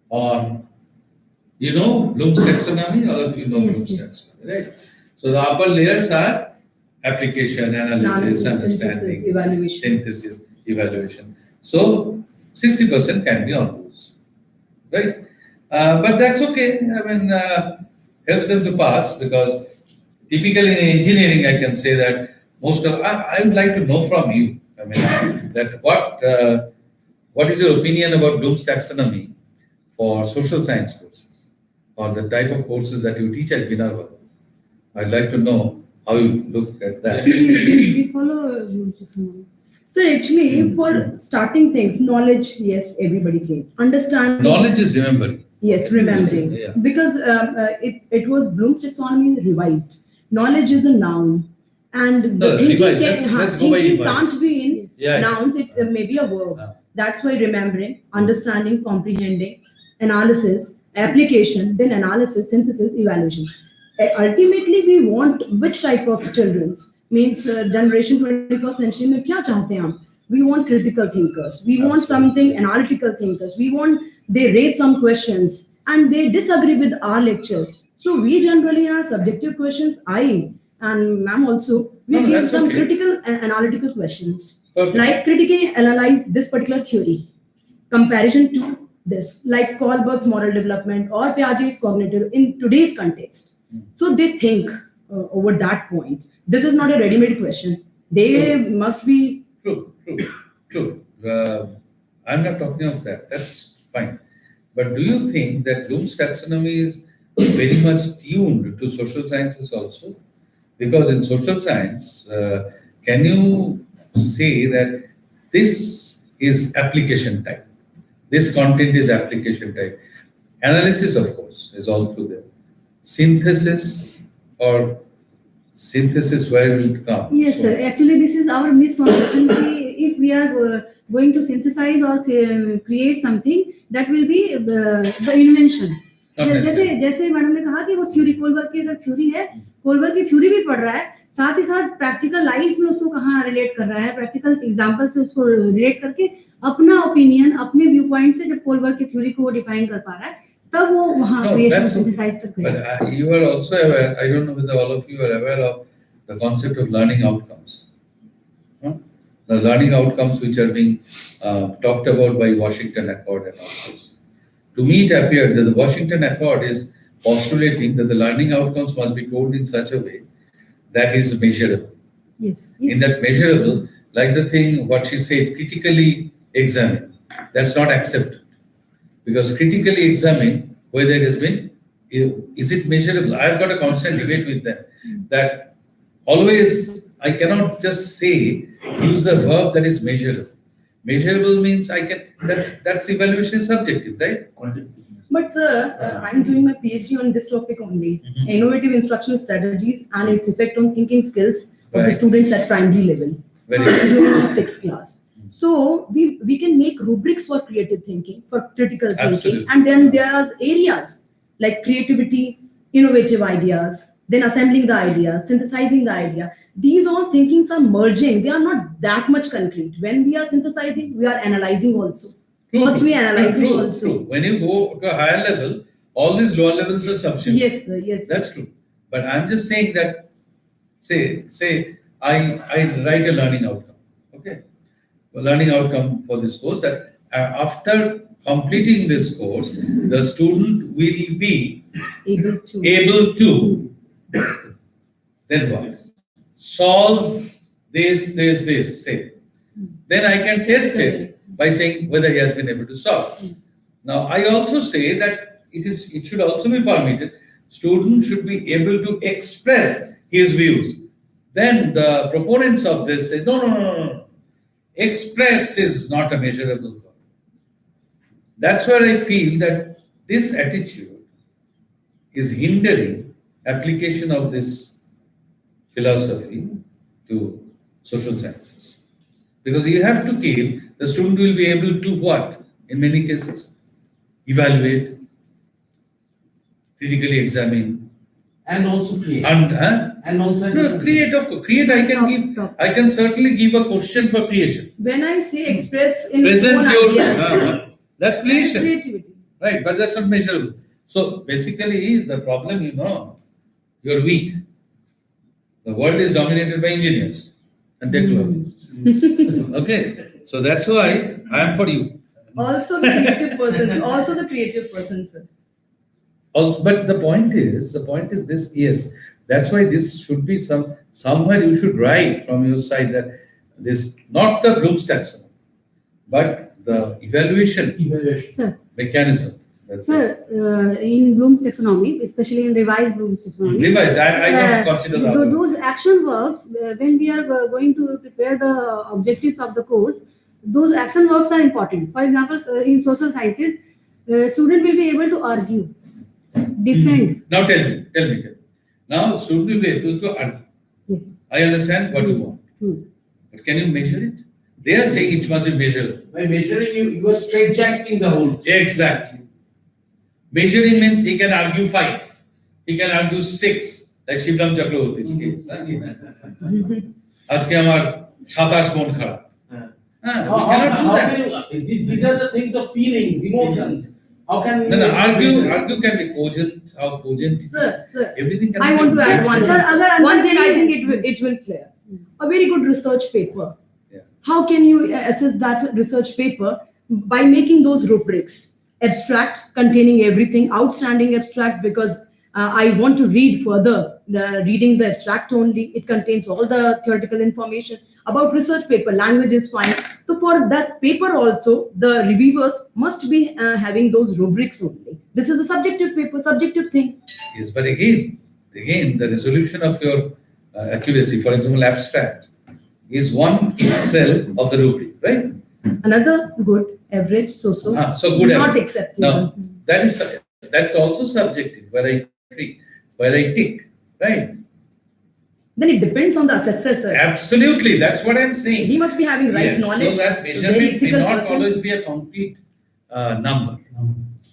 on, Bloom's taxonomy. All of you know Yes, Bloom's yes. taxonomy, right? So the upper layers are application, analysis, understanding, synthesis, evaluation. synthesis, evaluation. So 60% can be on those, right? But that's okay. I mean, helps them to pass, because typically in engineering, I can say that I would like to know from you. I mean, that what is your opinion about Bloom's taxonomy for social science courses, or the type of courses that you teach at Vinarva? I'd like to know how you look at that. We follow Bloom's taxonomy. So actually, for starting things, knowledge, yes, everybody can understand. Knowledge is remembering. Yes, remembering. Yeah. Because it was Bloom's taxonomy revised. Knowledge is a noun. And No, thinking, revised. Let's go by thinking revised. can't be in Yeah, yeah. nouns, it may be a verb. Ah. That's why remembering, understanding, comprehending, analysis, application, then analysis, synthesis, evaluation. Ultimately, we want which type of children's? Means generation 21st century में क्या चाहते हैं हम? We want critical thinkers. We want Absolutely. something analytical thinkers. We want they raise some questions and they disagree with our lectures. So we generally are subjective questions. I and ma'am also we No, give that's some okay. critical and analytical questions. Perfect. Like critically analyze this particular theory, comparison to this, like Kohlberg's moral development or Piaget's cognitive in today's context. So they think over that point. This is not a ready-made question. They must be True. I'm not talking of that. That's fine. But do you think that Bloom's taxonomy is very much tuned to social sciences also? Because in social science, can you say that this is application type? This content is application type. Analysis, of course, is all through there. Synthesis or synthesis, where will it come? Yes, sir. Actually, this is our misconception. If we are going to synthesize or create something, that will be the invention. Not जैसे necessarily. जैसे madam ने कहा कि वो theory Kohlberg की अगर theory है, Kohlberg की थ्योरी भी पढ़ रहा है, साथ ही साथ प्रैक्टिकल लाइफ में उसको कहाँ रिलेट कर रहा है, प्रैक्टिकल एग्जांपल से उसको रिलेट करके अपना ओपिनियन, अपने व्यू पॉइंट से जब कोलबर्ग की थ्योरी को वो डिफाइन कर पा रहा है, तब वो वहाँ No, creation that's okay. Synthesise तक गया. But you are also aware, I don't know whether all of you are aware of the concept of learning outcomes. Huh? The learning outcomes which are being talked about by Washington Accord and all those. To me, it appeared that the Washington Accord is postulating that the learning outcomes must be told in such a way that is measurable. Yes. In that measurable, like the thing, what she said, critically examine. That's not accepted. Because critically examine whether it has been, is it measurable? I've got a constant debate with them that always I cannot just say, use the verb that is measurable. Measurable means I can, that's evaluation is subjective, right? But sir, I'm doing my PhD on this topic only, innovative instructional strategies and its effect on thinking skills of the Right. students at primary level. Very I'm good. doing my 6th class. So we can make rubrics for creative thinking, for critical thinking, Absolutely. and then there are areas like creativity, innovative ideas, then assembling the ideas, synthesizing the idea. These all thinkings are merging. They are not that much concrete. When we are synthesizing, we are analyzing also. First we analyzing True, also. true. When you go to a higher level, all these lower levels are subsumed. Yes, sir. Yes. Sir. That's true. But I'm just saying that, say I write a learning outcome. Okay. A learning outcome for this course that after completing this course, the student will be able to then what? Solve this, say. Then I can test it by saying whether he has been able to solve. Now, I also say that it should also be permitted. Student should be able to express his views. Then the proponents of this say, no. Express is not a measurable verb. That's where I feel that this attitude is hindering application of this philosophy to social sciences. Because you have to give, the student will be able to what? In many cases, evaluate, critically examine, And also create. And also no, create, of course. Create, I can certainly give a question for creation. When I say express in Present own your, ideas, that's creation. creativity. Right, but that's not measurable. So basically, the problem, you're weak. The world is dominated by engineers and technologists. Okay, so that's why I am for you. Also the creative person. Also the creative person, sir. Also, but the point is this. Yes, that's why this should be somewhere you should write from your side that this not the Bloom's taxonomy, but the evaluation Sir, mechanism. That's it. sir, in Bloom's taxonomy, especially in revised Bloom's taxonomy, Revise. I don't consider that. those action verbs, when we are going to prepare the objectives of the course, those action verbs are important. For example, in social sciences, student will be able to argue, defend. Now tell me. Now student will be able to argue. Yes. I understand what you want, but can you measure it? They are saying it must be measurable. By measuring you are straitjacketing the whole. Exactly. Measuring means he can argue 5, he can argue 6, like Shivram Chakraborty's case. আজকে আমার 27 মন খারাপ। We cannot do How that. can you, these are the things of feelings, emotions. How can you No, argue can be cogent, how cogent it Sir, is. sir. Everything can I be want to add one Sir, thing. agar One thing I under- think it will clear. A very good research paper. Yeah. How can you assess that research paper? By making those rubrics. Abstract, containing everything, outstanding abstract, because I want to read further, reading the abstract only. It contains all the theoretical information. About research paper, language is fine. So for that paper also, the reviewers must be having those rubrics only. This is a subjective paper, subjective thing. Yes, but again, the resolution of your accuracy, for example, abstract, is one cell of the rubric, right? Another good, average, so-so, So good. not average. acceptable. No, that's also subjective, where I tick, right? Then it depends on the assessor, sir. Absolutely, that's what I'm saying. He must be having right Yes, knowledge. so that very measurement may ethical not person. always be a complete number,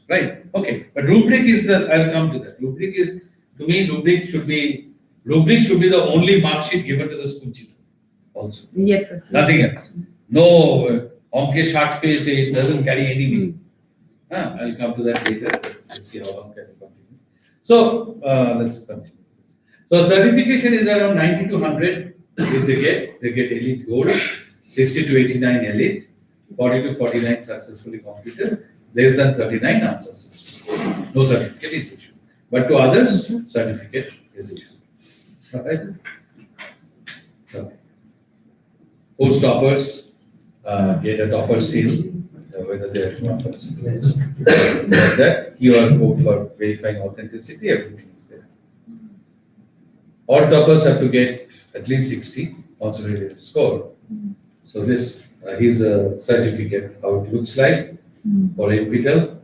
right? Okay, but rubric is I'll come to that. Rubric is, to me, rubric should be the only mark sheet given to the school children also. Yes, sir. Nothing else. No, onke 60 page, it doesn't carry any meaning. I'll come to that later. Let's see how long can we continue. So, let's continue. So, certification is around 90 to 100 if they get elite gold, 60 to 89 elite, 40 to 49 successfully completed, less than 39 unsuccessful. No certificate is issued. But to others, certificate is issued. Alright? Okay. Post toppers get a topper seal, whether they are toppers. That QR code for verifying authenticity, everything is there. All toppers have to get at least 60 consolidated score. So this, here's a certificate, how it looks like for NPTEL,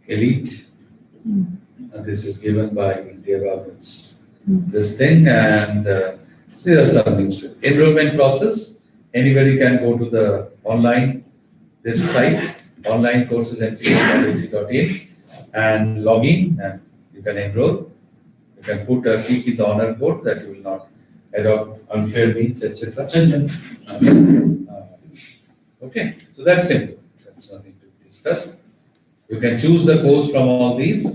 elite, and this is given by India governments. This thing, and there are some things to it. Enrollment process, anybody can go to the online, this site, online courses nptel.ac.in, and log in, and you can enroll. You can put a tick in the honor board that you will not adopt unfair means, etc. Okay, so that's simple. That's nothing to discuss. You can choose the course from all these.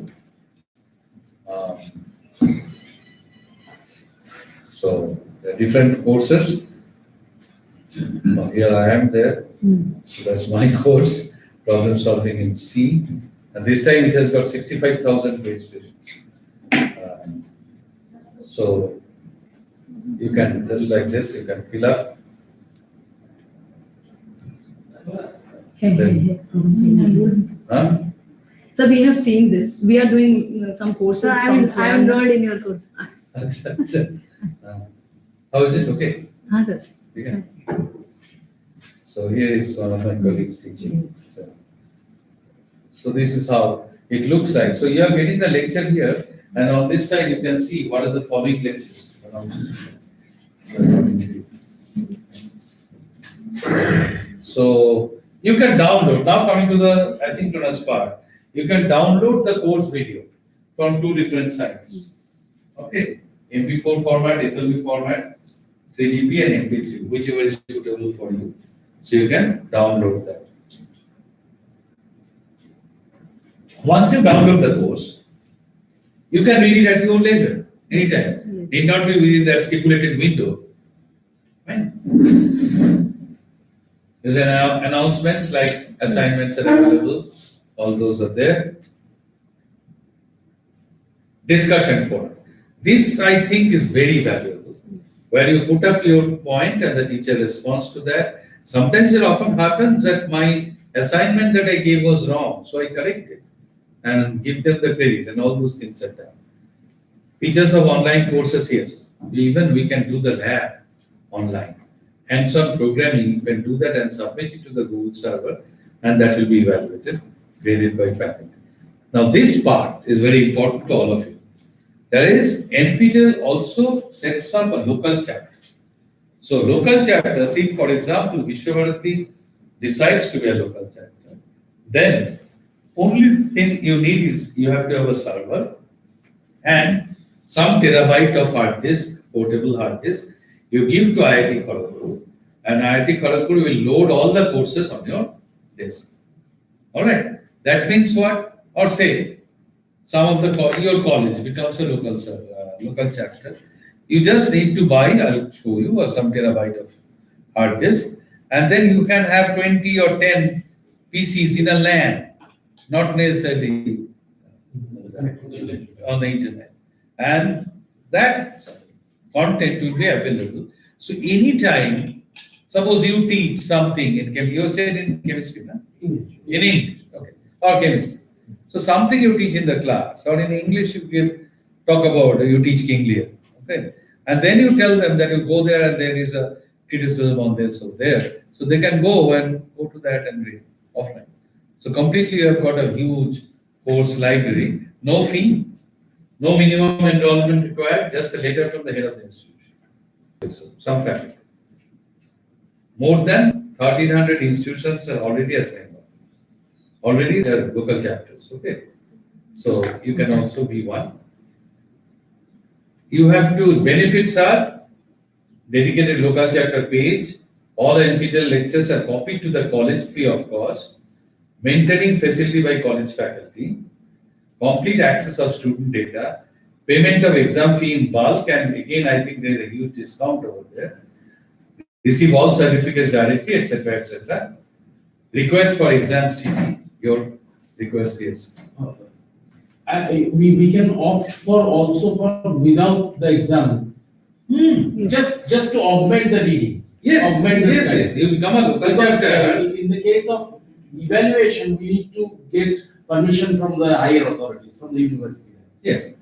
So there are different courses. Here I am there. So that's my course, problem solving in C. And this time it has got 65,000 registrations. So you can, just like this, you can fill up. Huh? So we have seen this. We are doing some courses. Sir, from I am enrolled in your course. How is it? Okay. हाँ sir. Yeah. So here is one of my colleagues teaching. So this is how it looks like. So you are getting the lecture here, and on this side you can see what are the following lectures. So you can download. Now coming to the asynchronous part, you can download the course video from two different sites. Okay, MP4 format, FLV format, 3GP and MP3, whichever is suitable for you. So you can download that. Once you download the course, you can read it at your own leisure, anytime. Need not be within that stipulated window. Fine. There's announcements like assignments are available, all those are there. Discussion forum. This I think is very valuable, where you put up your point and the teacher responds to that. Sometimes it often happens that my assignment that I gave was wrong, so I correct it and give them the credit, and all those things are done. Features of online courses, yes. Even we can do the lab online. Hands-on programming, you can do that and submit it to the Google server, and that will be evaluated, graded by faculty. Now this part is very important to all of you. There is, NPTEL also sets up a local chapter. So local chapters, if for example, Vishwabharati decides to be a local chapter, then only thing you need is you have to have a server and some terabyte of hard disk, portable hard disk, you give to IIT Kharagpur, and IIT Kharagpur will load all the courses on your disk. All right. That means what? Or say, some of your college becomes a local chapter. You just need to buy, I'll show you, or some terabyte of hard disk, and then you can have 20 or 10 PCs in a LAN, not necessarily on the internet. And that content will be available. So anytime, suppose you teach something in chemistry, you said in chemistry, no? English. In English, okay, or chemistry. So something you teach in the class, or in English talk about, you teach English, okay? And then you tell them that you go there and there is a criticism on this or there. So they can go to that and read offline. So completely you have got a huge course library, no fee, no minimum enrollment required, just a letter from the head of the institution. So, some faculty. More than 1,300 institutions are already assigned. Already there are local chapters, okay? So you can also be one. You have to, benefits are dedicated local chapter page, all NPTEL lectures are copied to the college free of cost, maintaining facility by college faculty, complete access of student data, payment of exam fee in bulk, and again I think there is a huge discount over there. Receive all certificates directly, etc., etc. Request for exam CD. Your request is. We can opt for also for without the exam, just to augment the reading. Yes, Augment the yes, study. yes. You become a local Because chapter. in the case of evaluation, we need to get permission from the higher authorities, from the university. Yes.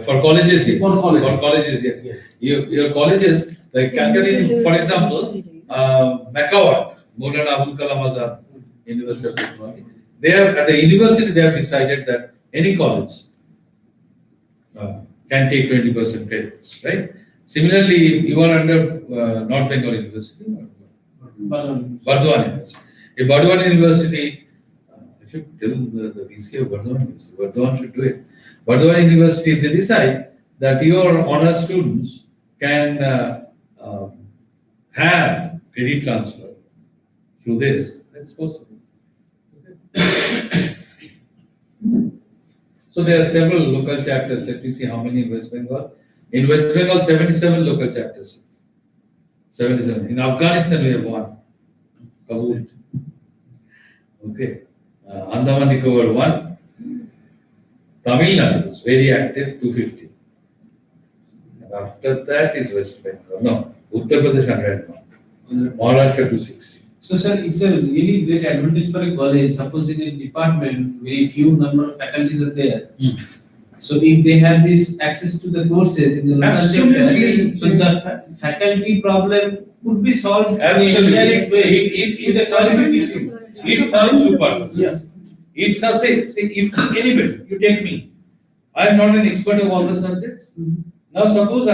For colleges, yes. For colleges. For colleges, yes. Yes. Your colleges, like Calcutta, for example, Macau, Maulana Abul Kalam Azad University of Technology, they have, at the university, they have decided that any college can take 20% credits, right? Similarly, if you are under North Bengal University, Bardwan University. If Bardwan University, I should tell the VC of Bardwan University, Bardwan should do it. Bardwan University, if they decide that your honor students can have credit transfer through this, that's possible. So there are several local chapters. Let me see how many in West Bengal. In West Bengal, 77 local chapters. 77. In Afghanistan, we have one. Kabul. Okay. Andaman Nicobar, one. Tamil Nadu is very active, 250. And after that is West Bengal. No, Uttar Pradesh 101. Maharashtra 260. So, sir, it's a really great advantage for a college. Suppose in a department, very few number of faculties are there. So, if they have this access to the courses in the local Absolutely. chapter, so the faculty problem could be solved Absolutely. in a direct way. It serves two purposes. Yeah. It serves, say, if anybody, you take me, I am not an expert of all the subjects. Now, suppose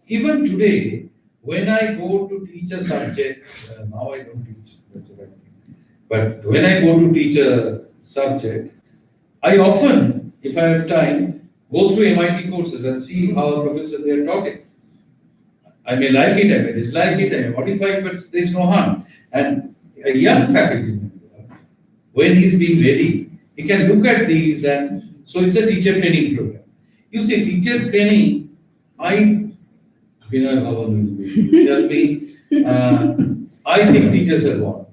even today, when I go to teach a subject, now I don't teach, that's what I think. But when I go to teach a subject, I often, if I have time, go through MIT courses and see how a professor they are talking. I may like it, I may dislike it, I may modify it, but there is no harm. And a young faculty member, when he is being ready, he can look at these, and so it's a teacher training program. You see, teacher training, Vinay Bhavan will tell me, I think teachers are born.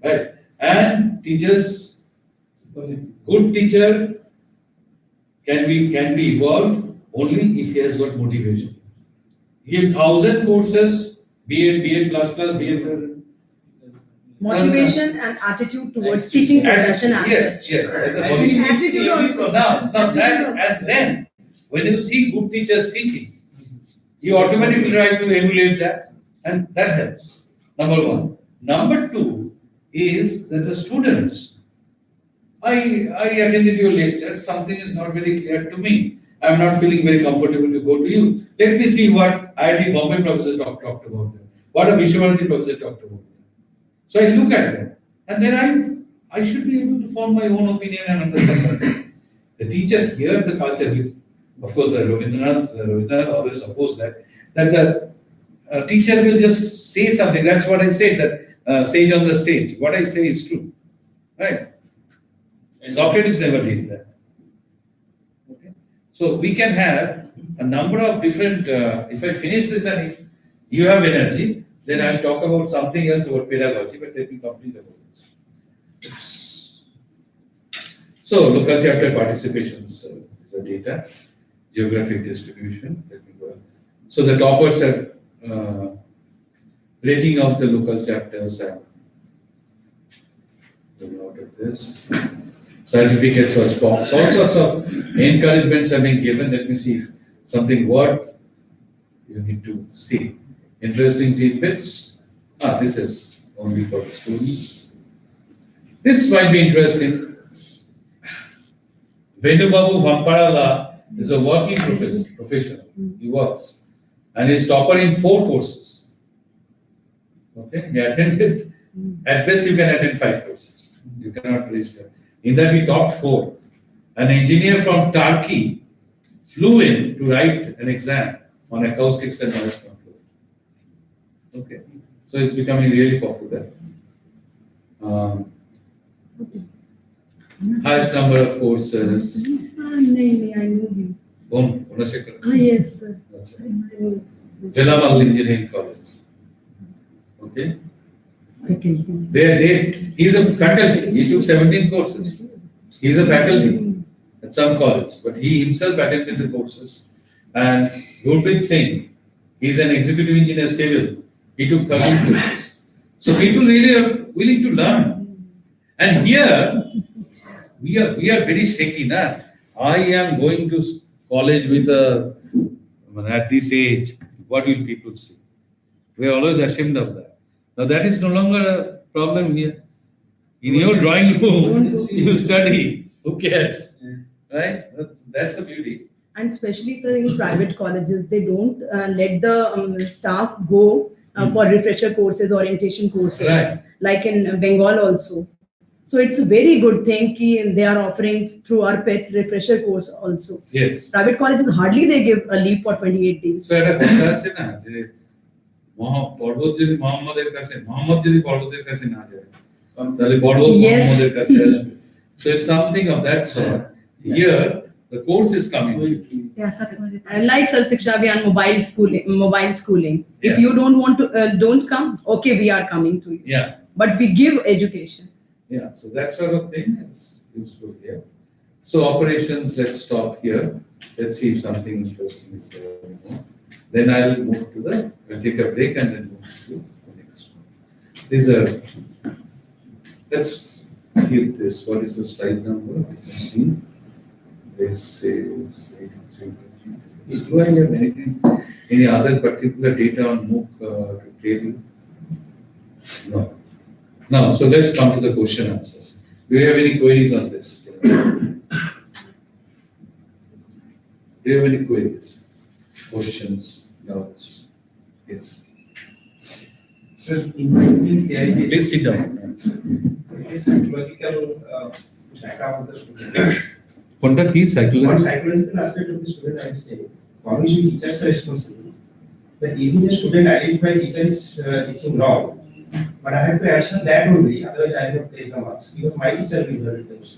Right? And teachers, good teacher can be evolved only if he has got motivation. Give 1,000 courses, BA plus, BA. Motivation and attitude towards teaching profession as Yes, such. yes. Attitude also. Now that, and then, when you see good teachers teaching, you automatically try to emulate that, and that helps. Number one. Number two is that the students, I attended your lecture, something is not very clear to me. I am not feeling very comfortable to go to you. Let me see what IIT Bombay professor talked about them. What a Vishwanath professor talked about them. So I look at them, and then I should be able to form my own opinion and understand that. The teacher here, the culture with, of course, the Rabindranath always opposed that the teacher will just say something. That's what I say, that sage on the stage. What I say is true, right? And Socrates never did that. Okay? So we can have a number of different, if I finish this and if you have energy, then I'll talk about something else about pedagogy, but let me complete about this. So, local chapter participations is the data, geographic distribution. Let me go. So, the toppers are rating of the local chapters and out of this. Certificates or spots, all sorts of encouragements have been given. Let me see if something worth you need to see. Interesting tidbits. This is only for the students. This might be interesting. Venubabu Vamparala is a working professional. He works. And he's topper in 4 courses. Okay, he attended. At best, you can attend 5 courses. You cannot register. In that, we topped 4. An engineer from Turkey flew in to write an exam on acoustics and noise control. Okay, so it's becoming really popular. Highest number of courses. नहीं, I know him. Yes, sir. That's right. Jalamal Engineering College. Okay. He's a faculty. He took 17 courses. He's a faculty at some college, but he himself attended the courses. And Gurpreet Singh, he's an executive engineer civil. He took 13 courses. So people really are willing to learn. And here, we are very shaky. Nah? I am going to college with at this age. What will people see? We are always ashamed of that. Now that is no longer a problem here. In your drawing room, you study. Who cares? Right? That's the beauty. And especially, sir, in private colleges, they don't let the staff go for refresher courses, orientation courses, Right. like in Bengal also. So it's a very good thing that they are offering through our PET refresher course also. Yes. Private colleges, hardly they give a leave for 28 days. So এটা কথা আছে না যে পর্বত যদি মোহাম্মদের কাছে মোহাম্মদ যদি পর্বতের কাছে না যায় তাহলে পর্বত Yes. মোহাম্মদের কাছে আসবে. So it's something of that sort. Here the course is coming. Like Sir Shiksha Abhiyan, mobile schooling. If Yeah. you don't want to, don't come. Okay, we are coming to you. Yeah. But we give education. Yeah, so that sort of thing is useful here. So operations, let's stop here. Let's see if something interesting is there. Then I'll move to I'll take a break and then move to the next one. These are, let's keep this. What is the slide number? Let's see. This is 83. Do I have any other particular data on MOOC to tell you? No. Now, so let's come to the question answers. Do you have any queries on this? Do you have any queries, questions, doubts? Yes. Sir, in my opinion, there is a Please sit down. psychological background of the student. Contact is One psychological. psychological aspect of the student, I would say, obviously teachers are responsible. But even the student identify teacher is teaching wrong, but I have to action that only, otherwise I will not place the marks, because my teacher will do it.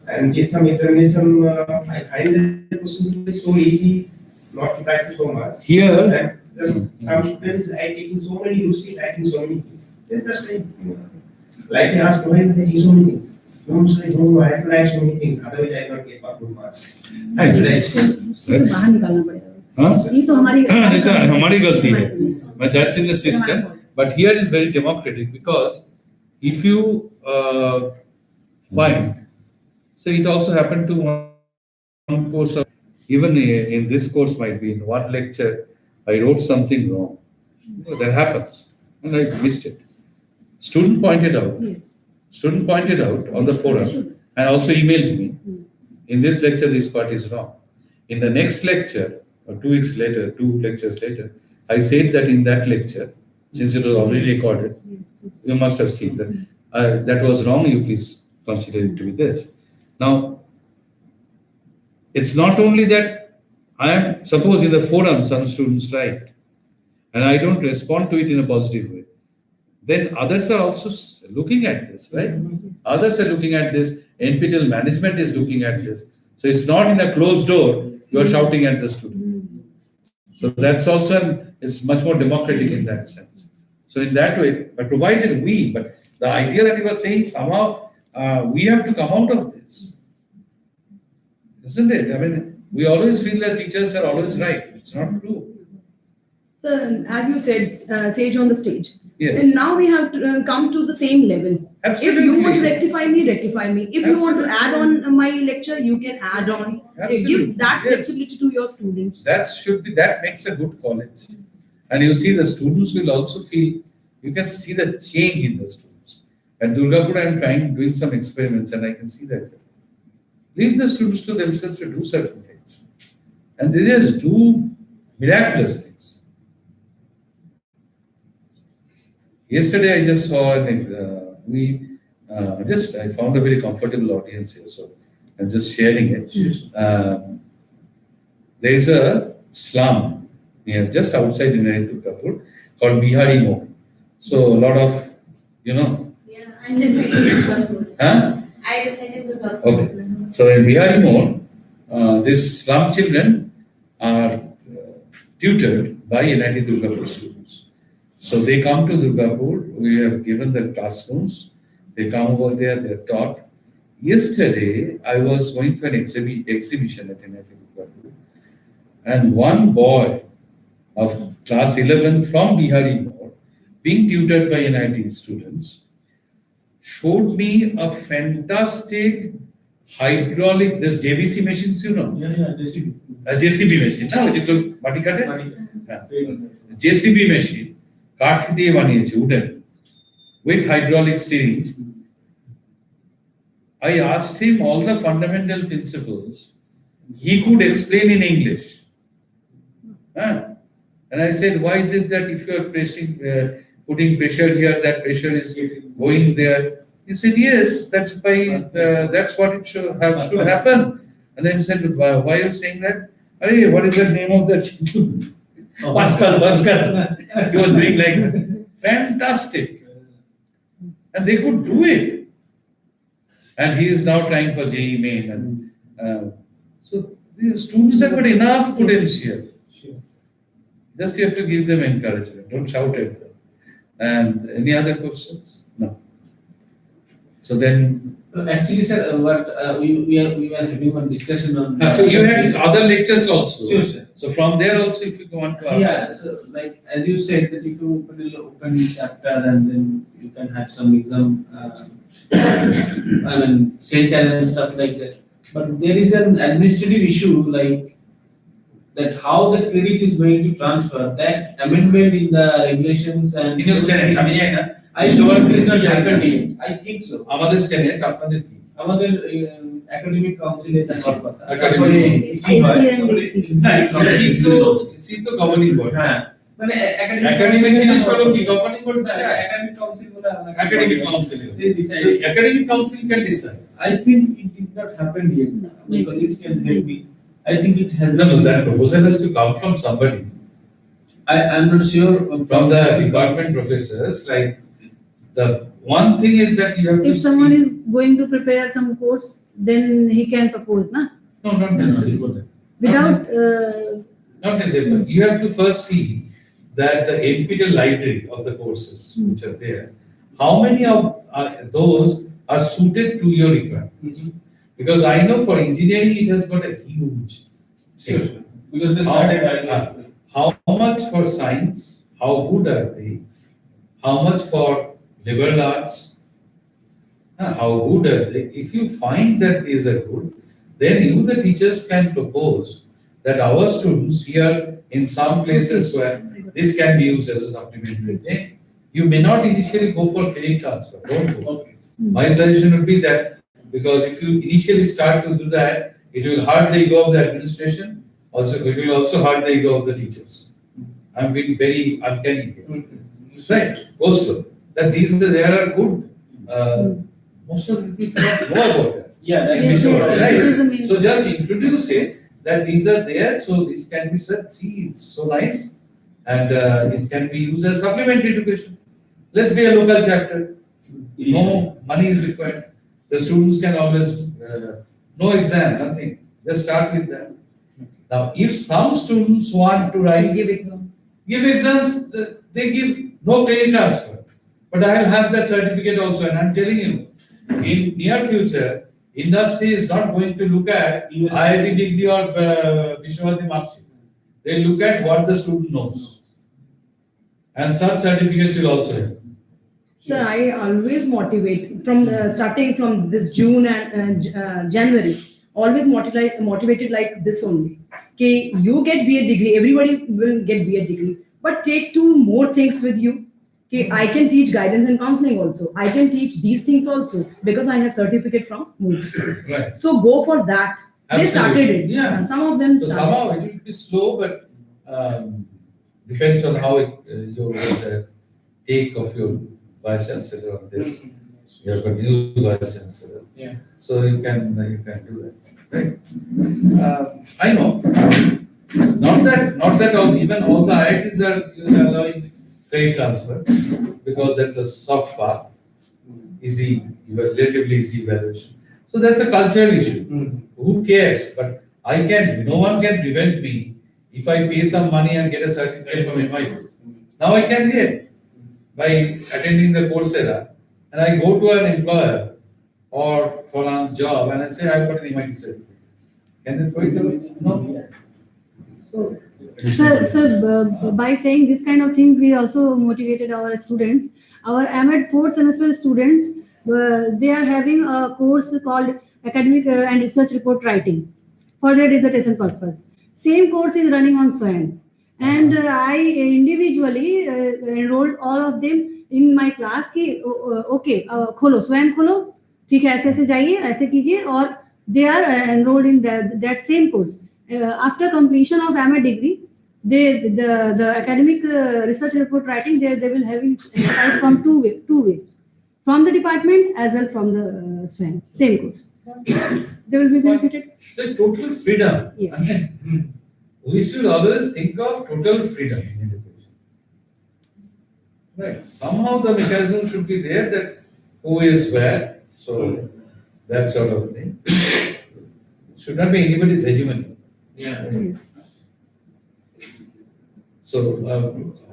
And in some examination, I find the question to be so easy, not to practice so much. Here, And just some students are taking so many groups, writing so many things. They're just like they ask, why are they taking so many things? Don't say, no, I have to write so many things, otherwise I will not get good marks. that's, बाहर निकालना पड़ेगा huh? ये तो हमारी नहीं तो हमारी गलती है. But that's in the system. But here is very democratic because if you find, so it also happened to one course of, even in this course might be in one lecture, I wrote something wrong. That happens, and I missed it. Student pointed out. Yes. Student pointed out on the forum and also emailed me. In this lecture, this part is wrong. In the next lecture, or 2 weeks later, 2 lectures later, I said that in that lecture, since it was already recorded, you must have seen that that was wrong. You please consider it to be this. Now, it's not only that I am, suppose in the forum some students write, and I don't respond to it in a positive way. Then others are also looking at this, right? Others are looking at this. NPTEL management is looking at this. So it's not in a closed door. You are shouting at the student. So that's also it's much more democratic in that sense. So in that way, but provided but the idea that he was saying somehow we have to come out of this, isn't it? I mean, we always feel that teachers are always right. It's not true. So, as you said, sage on the stage. Yes. And now we have come to the same level. If you want to rectify me, rectify me. If you want to add on my lecture, you can add on. Absolutely. Give that Yes. flexibility to your students. That makes a good college. And you see the students will also feel, you can see the change in the students. At Durgapur, I'm doing some experiments and I can see that. Leave the students to themselves to do certain things. And they just do miraculous things. Yesterday I just saw I found a very comfortable audience here, so I'm just sharing it. There is a slum just outside NIT Durgapur called Bihari Mode. So a lot of, Yeah, I'm deciding with Basu. huh? I decided with Basu. Okay. So in Bihari Mode, these slum children are tutored by NIT Durgapur students. So they come to Durgapur, we have given the classrooms, they come over there, they're taught. Yesterday, I was going to an exhibition at NIT Durgapur, and one boy of class 11 from Bihari Mode, being tutored by NIT students, showed me a fantastic hydraulic, this JVC machines, you know? Yeah, JCB. A JCB machine, no? Which is mati kate? JCB machine, কাঠ দিয়ে বানিয়েছে, wooden, with hydraulic syringe. I asked him all the fundamental principles. He could explain in English. And I said, why is it that if you are putting pressure here, that pressure is going there? He said, yes, that's what it should happen. And then he said, why are you saying that? What is the name of that? Pascal. He was doing like fantastic. And they could do it. And he is now trying for JEE Main. And so the students have got enough potential. Just you have to give them encouragement. Don't shout at them. And any other questions? No. So then, Actually, sir, what we were having one discussion on. so you had other lectures also. Sure, sir. So from there also, if you want to ask. Yeah, so like as you said that if you open chapter and then you can have some exam, I mean center and stuff like that. But there is an administrative issue like that how the credit is going to transfer. That amendment in the regulations and. In your Senate, আমি জানি না। I sure it not happened yet. I think so. আমাদের Senate, আপনাদের কি? আমাদের academic কাউন্সিলের হওয়ার কথা। Academic AC and AC. EC তো গভর্নিং বডি। হ্যাঁ মানে একাডেমিক জিনিস হলো কি গভর্নিং বডি একাডেমিক কাউন্সিল বলে academic council. They decide. So academic council can decide. I think it did not happen yet. My colleagues can help me. I think it has No, that proposal has to come from somebody. I'm not sure From the department professors, like the one thing is that you have to If someone see. is going to prepare some course, then he can propose, na? No, not necessarily for that. Without, Not necessarily. You have to first see that the NPTEL library of the courses which are there, how many of those are suited to your requirements? Because I know for engineering it has got a huge. Sure. Because they How, started earlier. how much for science? How good are they? How much for liberal arts? How good are they? If you find that these are good, then you, the teachers, can propose that our students here in some places where this can be used as a supplementary thing. You may not initially go for credit transfer. Don't go. Okay. My suggestion would be that because if you initially start to do that, it will hurt the ego of the administration. Also, it will also hurt the ego of the teachers. I'm being very uncanny here. Right? Go slow. That there are good. Most of the people don't know about that. Yeah, that's Yes, sure. yes, Right. this is the main. So just introduce it that these are there, so this can be said, see, it's so nice, and it can be used as supplementary education. Let's be a local chapter. No money is required. The students can always, no exam, nothing. Just start with that. Now, if some students want to write, Give exams. give exams, they give no credit transfer. But I will have that certificate also, and I'm telling you, in near future, industry is not going to look at IIT degree or Vishwavati mark sheet. They look at what the student knows. And such certificates will also help. Sir, I always motivate from starting from this June and January. Always motivated like this only. Okay, you get BA degree. Everybody will get BA degree, but take two more things with you. Okay, I can teach guidance and counseling also. I can teach these things also because I have certificate from MOOCs. Right. So go for that. They started Absolutely. it. Yeah. Some of them So started. somehow it will be slow, but depends on how your take of your vice chancellor on this. You have a new vice chancellor. Yeah. So you can do that, right? I know. Not that even all the IITs are allowing credit transfer because that's a soft path, easy, relatively easy evaluation. So that's a cultural issue. Who cares? But no one can prevent me if I pay some money and get a certificate from MIT. Now I can get by attending the Coursera, and I go to an employer or for a job and I say I've got an MIT certificate. Can they throw it away? No. Sir, by saying this kind of thing, we also motivated our students. Our AMED fourth semester students, they are having a course called Academic and Research Report Writing for their dissertation purpose. Same course is running on SWAYAM. And I individually enrolled all of them in my class कि okay, खोलो स्वयं खोलो, ठीक है ऐसे जाइए ऐसे कीजिए और they are enrolled in that same course. After completion of AMA degree, the academic research report writing they will having exercise from two way from the department as well from the same course. They will be benefited. The total freedom. Yes. I mean, we should always think of total freedom in education. Right. Somehow the mechanism should be there that who is where. So that sort of thing. It should not be anybody's hegemony. Yeah. Yes. So,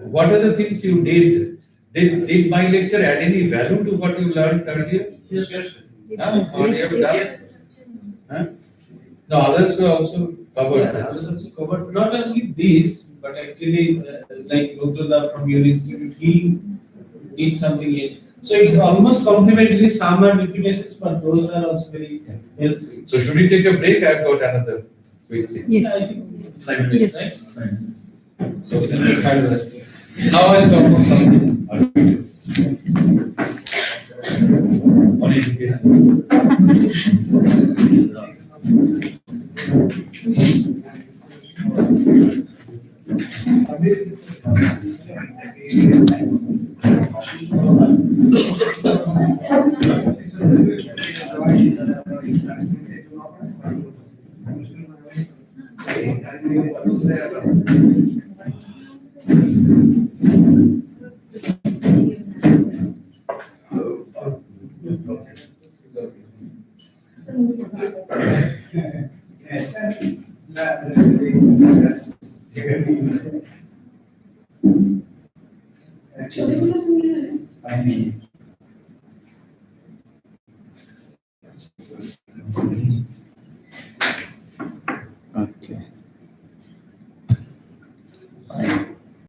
what are the things you did? Did my lecture add any value to what you learned earlier? Yes, yes. Huh? Or you have done? Yes. Huh? No, others were also covered. Yeah, others also covered. Not only these, but actually, like Rudra from your institute, he did something else. So it's almost complementary. Some are repetitions, but those are also very helpful. So, should we take a break? I've got another quick thing. Yes. I think 5 minutes, Yes. right? So, let me try that. Now I'll talk about something on education.